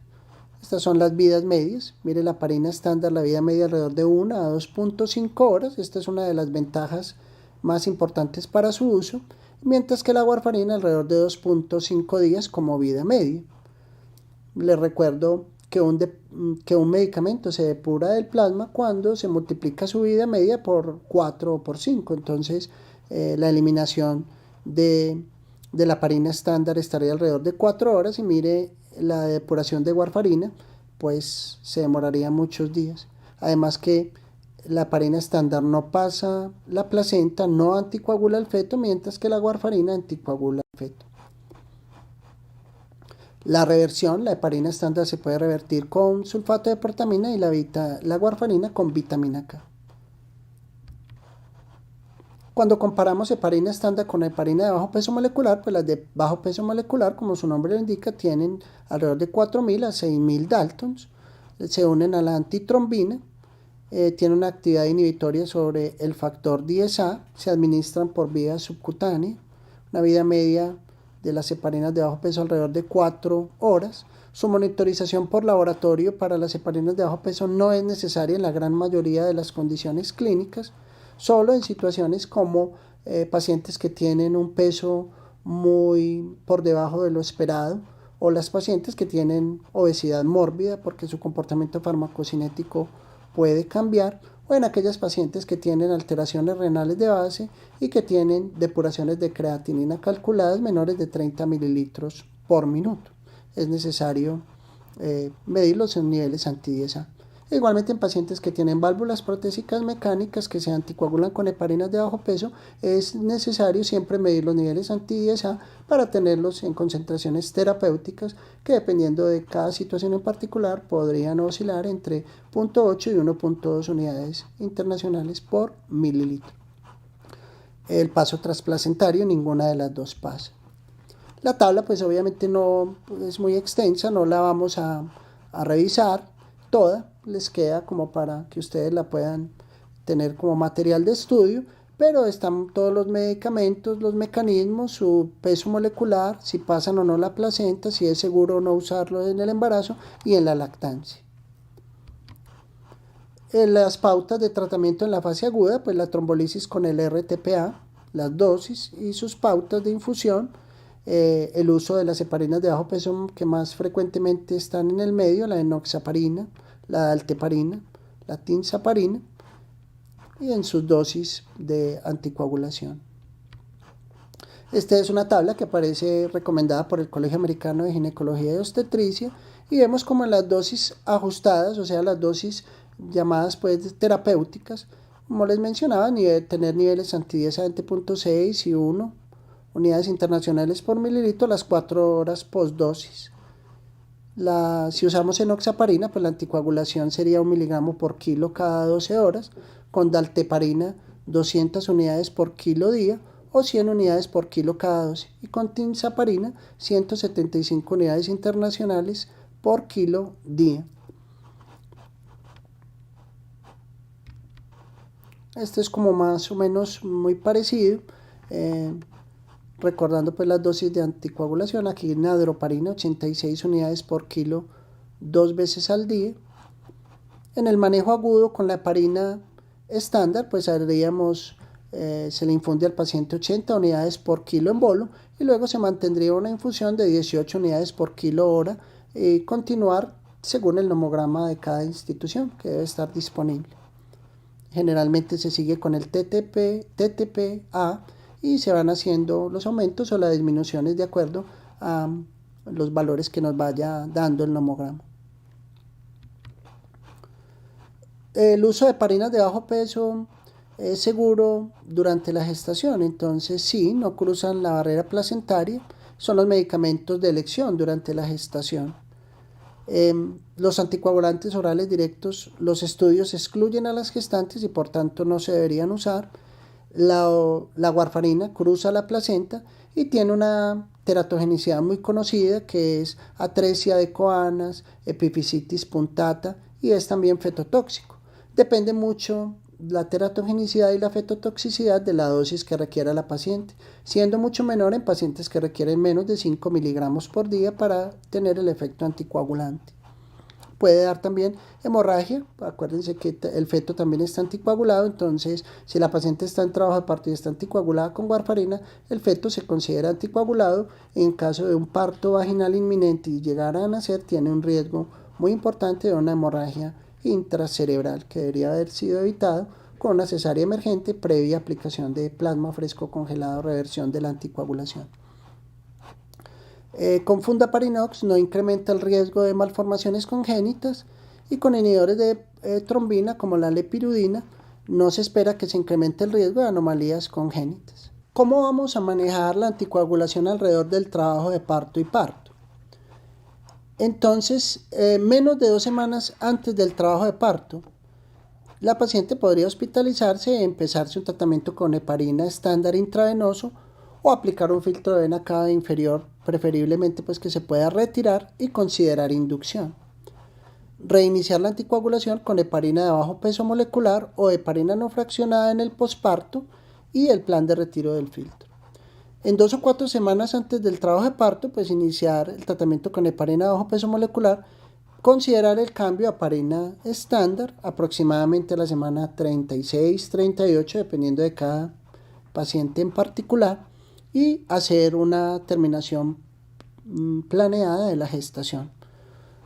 Estas son las vidas medias. Mire, la heparina estándar, la vida media alrededor de 1 a 2.5 horas. Esta es una de las ventajas más importantes para su uso, mientras que la warfarina alrededor de 2.5 días como vida media. Les recuerdo que un medicamento se depura del plasma cuando se multiplica su vida media por 4 o por 5. Entonces, la eliminación de la heparina estándar estaría alrededor de 4 horas y mire, la depuración de warfarina pues se demoraría muchos días. Además que la heparina estándar no pasa la placenta, no anticoagula el feto, mientras que la warfarina anticoagula el feto. La reversión, la heparina estándar se puede revertir con sulfato de portamina y la warfarina con vitamina K. Cuando comparamos heparina estándar con heparina de bajo peso molecular, pues las de bajo peso molecular, como su nombre lo indica, tienen alrededor de 4.000 a 6.000 daltons, se unen a la antitrombina, tienen una actividad inhibitoria sobre el factor 10A, se administran por vía subcutánea, una vida media de las heparinas de bajo peso alrededor de 4 horas. Su monitorización por laboratorio para las heparinas de bajo peso no es necesaria en la gran mayoría de las condiciones clínicas, solo en situaciones como pacientes que tienen un peso muy por debajo de lo esperado, o las pacientes que tienen obesidad mórbida porque su comportamiento farmacocinético puede cambiar, o en aquellas pacientes que tienen alteraciones renales de base y que tienen depuraciones de creatinina calculadas menores de 30 mililitros por minuto. Es necesario medir los niveles anti-10A. Igualmente en pacientes que tienen válvulas protésicas mecánicas que se anticoagulan con heparinas de bajo peso, es necesario siempre medir los niveles anti-ISA para tenerlos en concentraciones terapéuticas que, dependiendo de cada situación en particular, podrían oscilar entre 0.8 y 1.2 unidades internacionales por mililitro. El paso transplacentario, ninguna de las dos pasa. La tabla pues obviamente no es muy extensa, no la vamos a revisar toda, les queda como para que ustedes la puedan tener como material de estudio, pero están todos los medicamentos, los mecanismos, su peso molecular, si pasan o no la placenta, si es seguro o no usarlo en el embarazo y en la lactancia. En las pautas de tratamiento en la fase aguda, pues la trombolisis con el RTPA, las dosis y sus pautas de infusión, el uso de las heparinas de bajo peso que más frecuentemente están en el medio, la enoxaparina, la dalteparina, la tinzaparina, y en sus dosis de anticoagulación. Esta es una tabla que aparece recomendada por el Colegio Americano de Ginecología y Obstetricia, y vemos como en las dosis ajustadas, o sea, las dosis llamadas pues terapéuticas, como les mencionaba, tener niveles anti-ISA de 20.6 y 1 unidades internacionales por mililitro las 4 horas postdosis. Si usamos enoxaparina, pues la anticoagulación sería 1 miligramo por kilo cada 12 horas, con dalteparina 200 unidades por kilo día o 100 unidades por kilo cada 12, y con tinzaparina 175 unidades internacionales por kilo día. Este es como más o menos muy parecido, recordando pues las dosis de anticoagulación. Aquí nadroparina 86 unidades por kilo 2 veces al día. En el manejo agudo con la heparina estándar, pues haríamos, se le infunde al paciente 80 unidades por kilo en bolo, y luego se mantendría una infusión de 18 unidades por kilo hora, y continuar según el nomograma de cada institución que debe estar disponible. Generalmente se sigue con el TTPA y se van haciendo los aumentos o las disminuciones de acuerdo a los valores que nos vaya dando el nomograma. El uso de heparinas de bajo peso es seguro durante la gestación, entonces sí, no cruzan la barrera placentaria, son los medicamentos de elección durante la gestación. Los anticoagulantes orales directos, los estudios excluyen a las gestantes y por tanto no se deberían usar. La warfarina cruza la placenta y tiene una teratogenicidad muy conocida, que es atresia de coanas, epifisitis punctata, y es también fetotóxico. Depende mucho la teratogenicidad y la fetotoxicidad de la dosis que requiera la paciente, siendo mucho menor en pacientes que requieren menos de 5 miligramos por día para tener el efecto anticoagulante. Puede dar también hemorragia, acuérdense que el feto también está anticoagulado, entonces si la paciente está en trabajo de parto y está anticoagulada con warfarina, el feto se considera anticoagulado. En caso de un parto vaginal inminente y llegar a nacer, tiene un riesgo muy importante de una hemorragia intracerebral que debería haber sido evitado con una cesárea emergente previa aplicación de plasma fresco congelado, reversión de la anticoagulación. Con fundaparinox no incrementa el riesgo de malformaciones congénitas, y con inhibidores de trombina como la lepirudina no se espera que se incremente el riesgo de anomalías congénitas. ¿Cómo vamos a manejar la anticoagulación alrededor del trabajo de parto y parto? Entonces, menos de 2 semanas antes del trabajo de parto, la paciente podría hospitalizarse y empezarse un tratamiento con heparina estándar intravenoso o aplicar un filtro de vena cava inferior, preferiblemente pues que se pueda retirar, y considerar inducción. Reiniciar la anticoagulación con heparina de bajo peso molecular o heparina no fraccionada en el posparto y el plan de retiro del filtro. En 2 o 4 semanas antes del trabajo de parto, pues iniciar el tratamiento con heparina de bajo peso molecular, considerar el cambio a heparina estándar aproximadamente a la semana 36-38, dependiendo de cada paciente en particular, y hacer una terminación planeada de la gestación.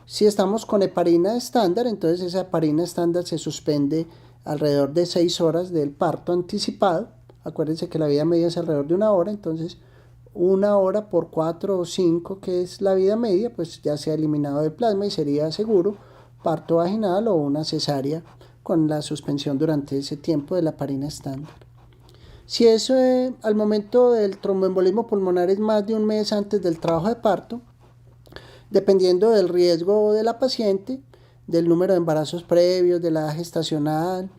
Si estamos con heparina estándar, entonces esa heparina estándar se suspende alrededor de 6 horas del parto anticipado. Acuérdense que la vida media es alrededor de 1 hora, entonces 1 hora por 4 o 5, que es la vida media, pues ya se ha eliminado del plasma y sería seguro parto vaginal o una cesárea con la suspensión durante ese tiempo de la heparina estándar. Si eso al momento del tromboembolismo pulmonar es más de un mes antes del trabajo de parto, dependiendo del riesgo de la paciente, del número de embarazos previos, de la edad gestacional,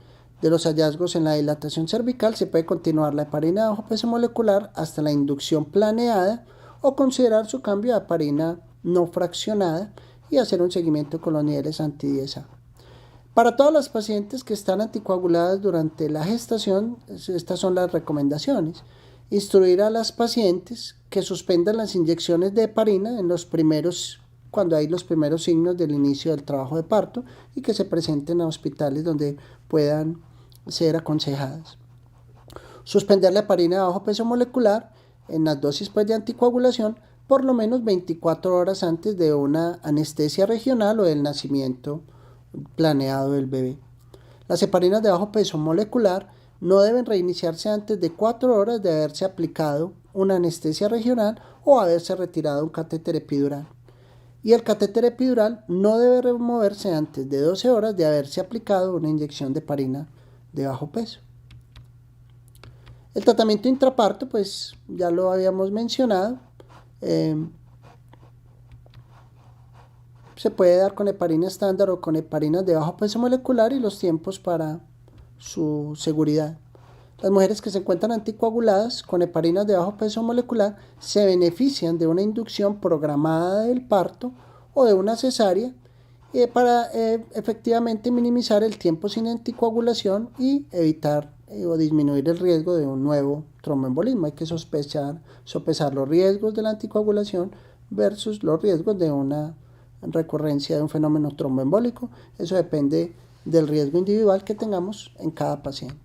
de los hallazgos en la dilatación cervical, se puede continuar la heparina de bajo peso molecular hasta la inducción planeada o considerar su cambio a heparina no fraccionada y hacer un seguimiento con los niveles anti-10A. Para todas las pacientes que están anticoaguladas durante la gestación, estas son las recomendaciones. Instruir a las pacientes que suspendan las inyecciones de heparina cuando hay los primeros signos del inicio del trabajo de parto y que se presenten a hospitales donde puedan ser aconsejadas. Suspender la heparina de bajo peso molecular en las dosis de anticoagulación por lo menos 24 horas antes de una anestesia regional o del nacimiento planeado del bebé. Las heparinas de bajo peso molecular no deben reiniciarse antes de 4 horas de haberse aplicado una anestesia regional o haberse retirado un catéter epidural. Y el catéter epidural no debe removerse antes de 12 horas de haberse aplicado una inyección de heparina de bajo peso. El tratamiento intraparto, pues ya lo habíamos mencionado, se puede dar con heparina estándar o con heparinas de bajo peso molecular y los tiempos para su seguridad. Las mujeres que se encuentran anticoaguladas con heparinas de bajo peso molecular se benefician de una inducción programada del parto o de una cesárea para efectivamente minimizar el tiempo sin anticoagulación y evitar o disminuir el riesgo de un nuevo tromboembolismo. Hay que sopesar los riesgos de la anticoagulación versus los riesgos de una recurrencia de un fenómeno tromboembólico. Eso depende del riesgo individual que tengamos en cada paciente.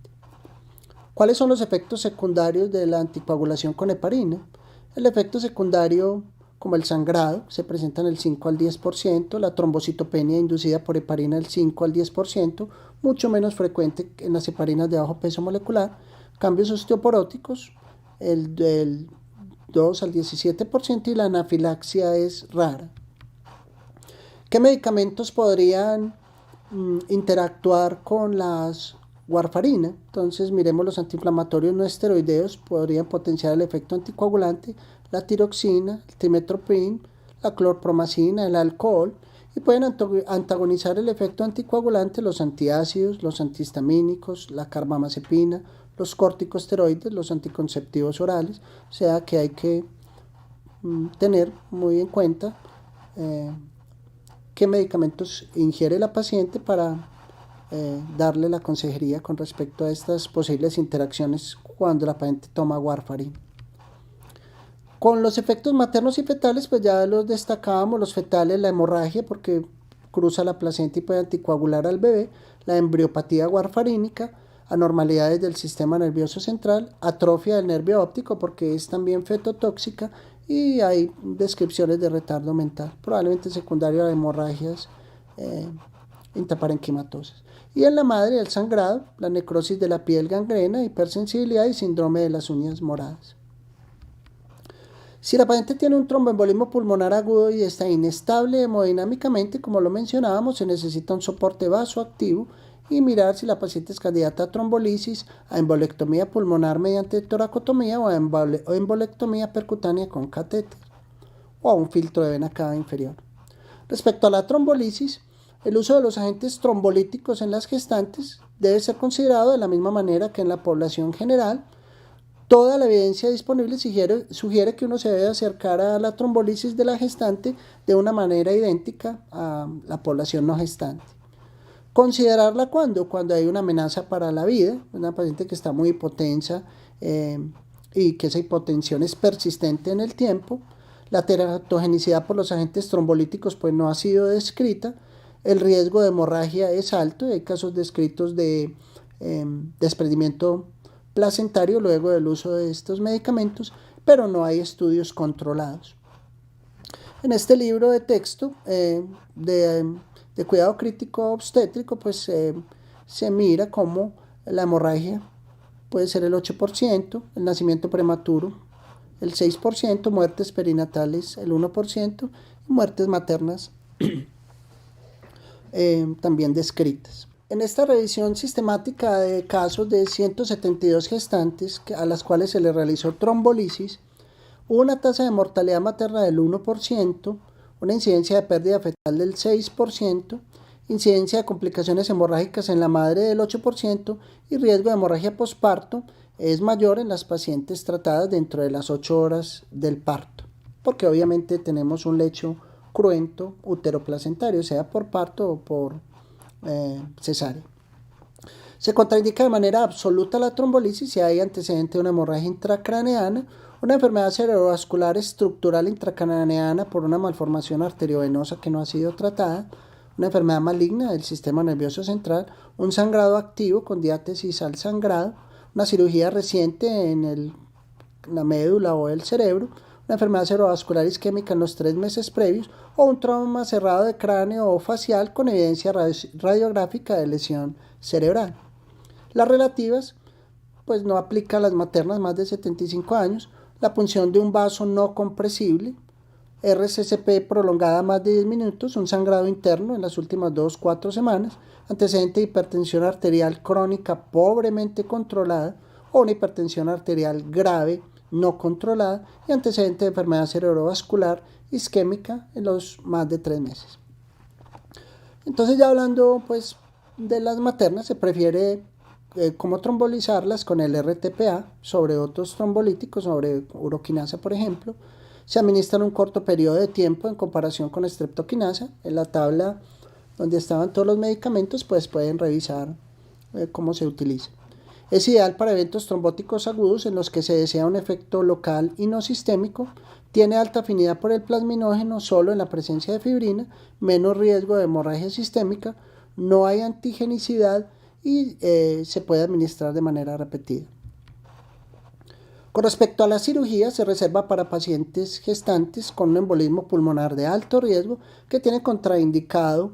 ¿Cuáles son los efectos secundarios de la anticoagulación con heparina? El efecto secundario, como el sangrado, se presenta en el 5 al 10%, la trombocitopenia inducida por heparina del 5 al 10%, mucho menos frecuente en las heparinas de bajo peso molecular, cambios osteoporóticos, el del 2 al 17% y la anafilaxia es rara. ¿Qué medicamentos podrían interactuar con las warfarina? Entonces miremos los antiinflamatorios no esteroideos, podrían potenciar el efecto anticoagulante, la tiroxina, el trimestoprim, la clorpromacina, el alcohol, y pueden antagonizar el efecto anticoagulante los antiácidos, los antihistamínicos, la carbamazepina, los corticosteroides, los anticonceptivos orales, o sea que hay que tener muy en cuenta qué medicamentos ingiere la paciente para darle la consejería con respecto a estas posibles interacciones cuando la paciente toma warfarin. Con los efectos maternos y fetales, pues ya los destacábamos, los fetales, la hemorragia porque cruza la placenta y puede anticoagular al bebé, la embriopatía warfarínica, anormalidades del sistema nervioso central, atrofia del nervio óptico porque es también fetotóxica y hay descripciones de retardo mental, probablemente secundario a hemorragias intraparenquimatosas. Y en la madre el sangrado, la necrosis de la piel, gangrena, hipersensibilidad y síndrome de las uñas moradas. Si la paciente tiene un tromboembolismo pulmonar agudo y está inestable hemodinámicamente, como lo mencionábamos, se necesita un soporte vasoactivo y mirar si la paciente es candidata a trombolisis, a embolectomía pulmonar mediante toracotomía o a embolectomía percutánea con catéter o a un filtro de vena cava inferior. Respecto a la trombolisis, el uso de los agentes trombolíticos en las gestantes debe ser considerado de la misma manera que en la población general. Toda la evidencia disponible sugiere que uno se debe acercar a la trombolisis de la gestante de una manera idéntica a la población no gestante. Considerarla cuando hay una amenaza para la vida, una paciente que está muy hipotensa y que esa hipotensión es persistente en el tiempo. La teratogenicidad por los agentes trombolíticos pues no ha sido descrita. El riesgo de hemorragia es alto, hay casos descritos de desprendimiento placentario luego del uso de estos medicamentos, pero no hay estudios controlados. En este libro de texto de cuidado crítico obstétrico, pues se mira cómo la hemorragia puede ser el 8%, el nacimiento prematuro el 6%, muertes perinatales el 1% y muertes maternas también descritas. En esta revisión sistemática de casos de 172 gestantes a las cuales se les realizó trombolisis, hubo una tasa de mortalidad materna del 1%, una incidencia de pérdida fetal del 6%, incidencia de complicaciones hemorrágicas en la madre del 8% y riesgo de hemorragia posparto es mayor en las pacientes tratadas dentro de las 8 horas del parto, porque obviamente tenemos un lecho cruento uteroplacentario, sea por parto o por cesárea. Se contraindica de manera absoluta la trombolisis si hay antecedente de una hemorragia intracraneana, una enfermedad cerebrovascular estructural intracraneana por una malformación arteriovenosa que no ha sido tratada, una enfermedad maligna del sistema nervioso central, un sangrado activo con diátesis al sangrado, una cirugía reciente en la médula o el cerebro, una enfermedad cerebrovascular isquémica en los 3 meses previos o un trauma cerrado de cráneo o facial con evidencia radiográfica de lesión cerebral. Las relativas, pues no aplica a las maternas más de 75 años, la punción de un vaso no compresible, RCCP prolongada más de 10 minutos, un sangrado interno en las últimas 2-4 semanas, antecedente de hipertensión arterial crónica pobremente controlada o una hipertensión arterial grave no controlada y antecedente de enfermedad cerebrovascular isquémica en los más de 3 meses. Entonces, ya hablando pues de las maternas, se prefiere cómo trombolizarlas con el RTPA sobre otros trombolíticos, sobre uroquinasa por ejemplo. Se administra en un corto periodo de tiempo en comparación con streptoquinasa. En la tabla donde estaban todos los medicamentos pues pueden revisar cómo se utiliza. Es ideal para eventos trombóticos agudos en los que se desea un efecto local y no sistémico. Tiene alta afinidad por el plasminógeno solo en la presencia de fibrina, menos riesgo de hemorragia sistémica, no hay antigenicidad y se puede administrar de manera repetida. Con respecto a la cirugía, se reserva para pacientes gestantes con un embolismo pulmonar de alto riesgo que tiene contraindicado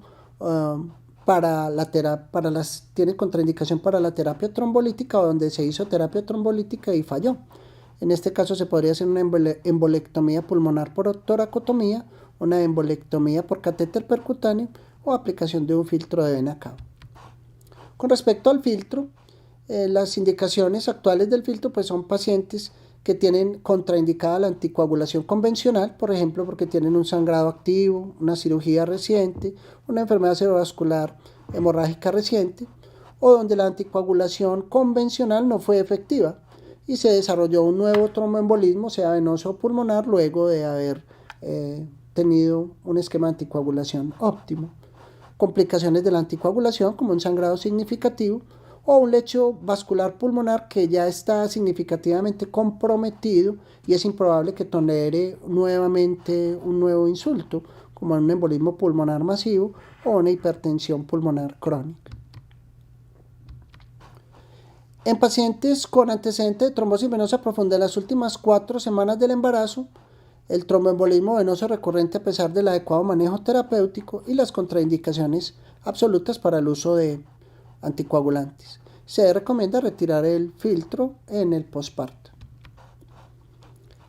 tiene contraindicación para la terapia trombolítica o donde se hizo terapia trombolítica y falló. En este caso se podría hacer una embolectomía pulmonar por toracotomía, una embolectomía por catéter percutáneo o aplicación de un filtro de vena cava. Con respecto al filtro, las indicaciones actuales del filtro pues son pacientes que tienen contraindicada la anticoagulación convencional, por ejemplo, porque tienen un sangrado activo, una cirugía reciente, una enfermedad cerebrovascular hemorrágica reciente, o donde la anticoagulación convencional no fue efectiva y se desarrolló un nuevo tromboembolismo, sea venoso o pulmonar, luego de haber tenido un esquema de anticoagulación óptimo. Complicaciones de la anticoagulación, como un sangrado significativo, o un lecho vascular pulmonar que ya está significativamente comprometido y es improbable que tolere nuevamente un nuevo insulto, como un embolismo pulmonar masivo o una hipertensión pulmonar crónica. En pacientes con antecedente de trombosis venosa profunda en las últimas 4 semanas del embarazo, el tromboembolismo venoso recurrente a pesar del adecuado manejo terapéutico y las contraindicaciones absolutas para el uso de anticoagulantes. Se recomienda retirar el filtro en el posparto.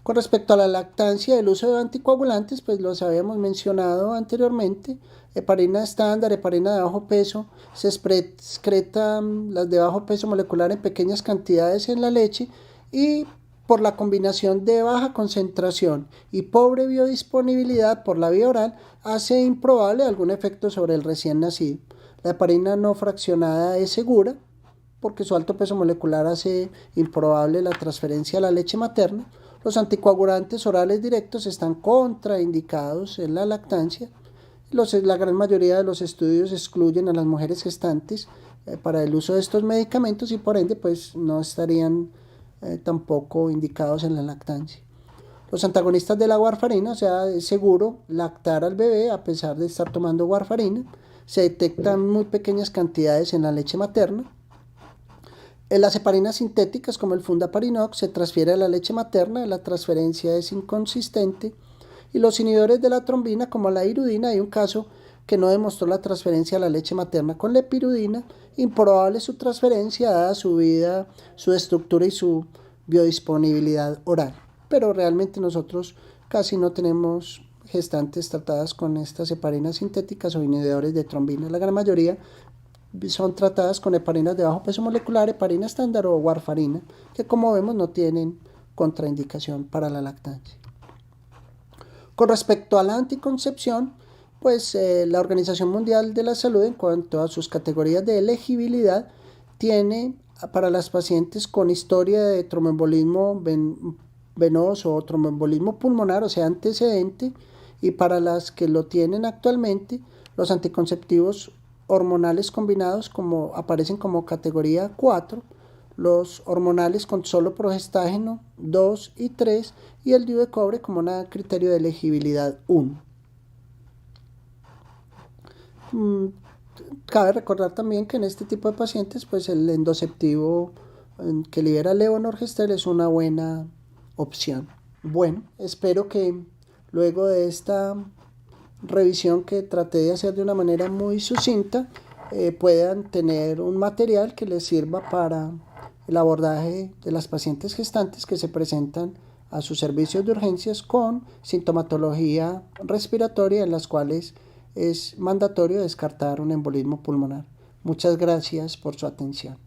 Con respecto a la lactancia y el uso de anticoagulantes, pues los habíamos mencionado anteriormente. Heparina estándar, heparina de bajo peso, se excretan las de bajo peso molecular en pequeñas cantidades en la leche y por la combinación de baja concentración y pobre biodisponibilidad por la vía oral, hace improbable algún efecto sobre el recién nacido. La heparina no fraccionada es segura porque su alto peso molecular hace improbable la transferencia a la leche materna. Los anticoagulantes orales directos están contraindicados en la lactancia. La gran mayoría de los estudios excluyen a las mujeres gestantes para el uso de estos medicamentos y por ende pues no estarían tampoco indicados en la lactancia. Los antagonistas de la warfarina, o sea, es seguro lactar al bebé a pesar de estar tomando warfarina. Se detectan muy pequeñas cantidades en la leche materna. En las heparinas sintéticas como el fundaparinox se transfiere a la leche materna, la transferencia es inconsistente. Y los inhibidores de la trombina como la hirudina, hay un caso que no demostró la transferencia a la leche materna con la epirudina, improbable su transferencia dada su vida, su estructura y su biodisponibilidad oral. Pero realmente nosotros casi no tenemos gestantes tratadas con estas heparinas sintéticas o inhibidores de trombina. La gran mayoría son tratadas con heparinas de bajo peso molecular, heparina estándar o warfarina, que como vemos no tienen contraindicación para la lactancia. Con respecto a la anticoncepción, pues la Organización Mundial de la Salud, en cuanto a sus categorías de elegibilidad, tiene para las pacientes con historia de tromboembolismo venoso o tromboembolismo pulmonar, o sea, antecedente, y para las que lo tienen actualmente, los anticonceptivos hormonales combinados aparecen como categoría 4, los hormonales con solo progestágeno 2 y 3 y el DIU de cobre como un criterio de elegibilidad 1. Cabe recordar también que en este tipo de pacientes pues el endoceptivo que libera levonorgestrel es una buena opción. Bueno, espero que luego de esta revisión que traté de hacer de una manera muy sucinta puedan tener un material que les sirva para el abordaje de las pacientes gestantes que se presentan a sus servicios de urgencias con sintomatología respiratoria en las cuales es mandatorio descartar un embolismo pulmonar. Muchas gracias por su atención.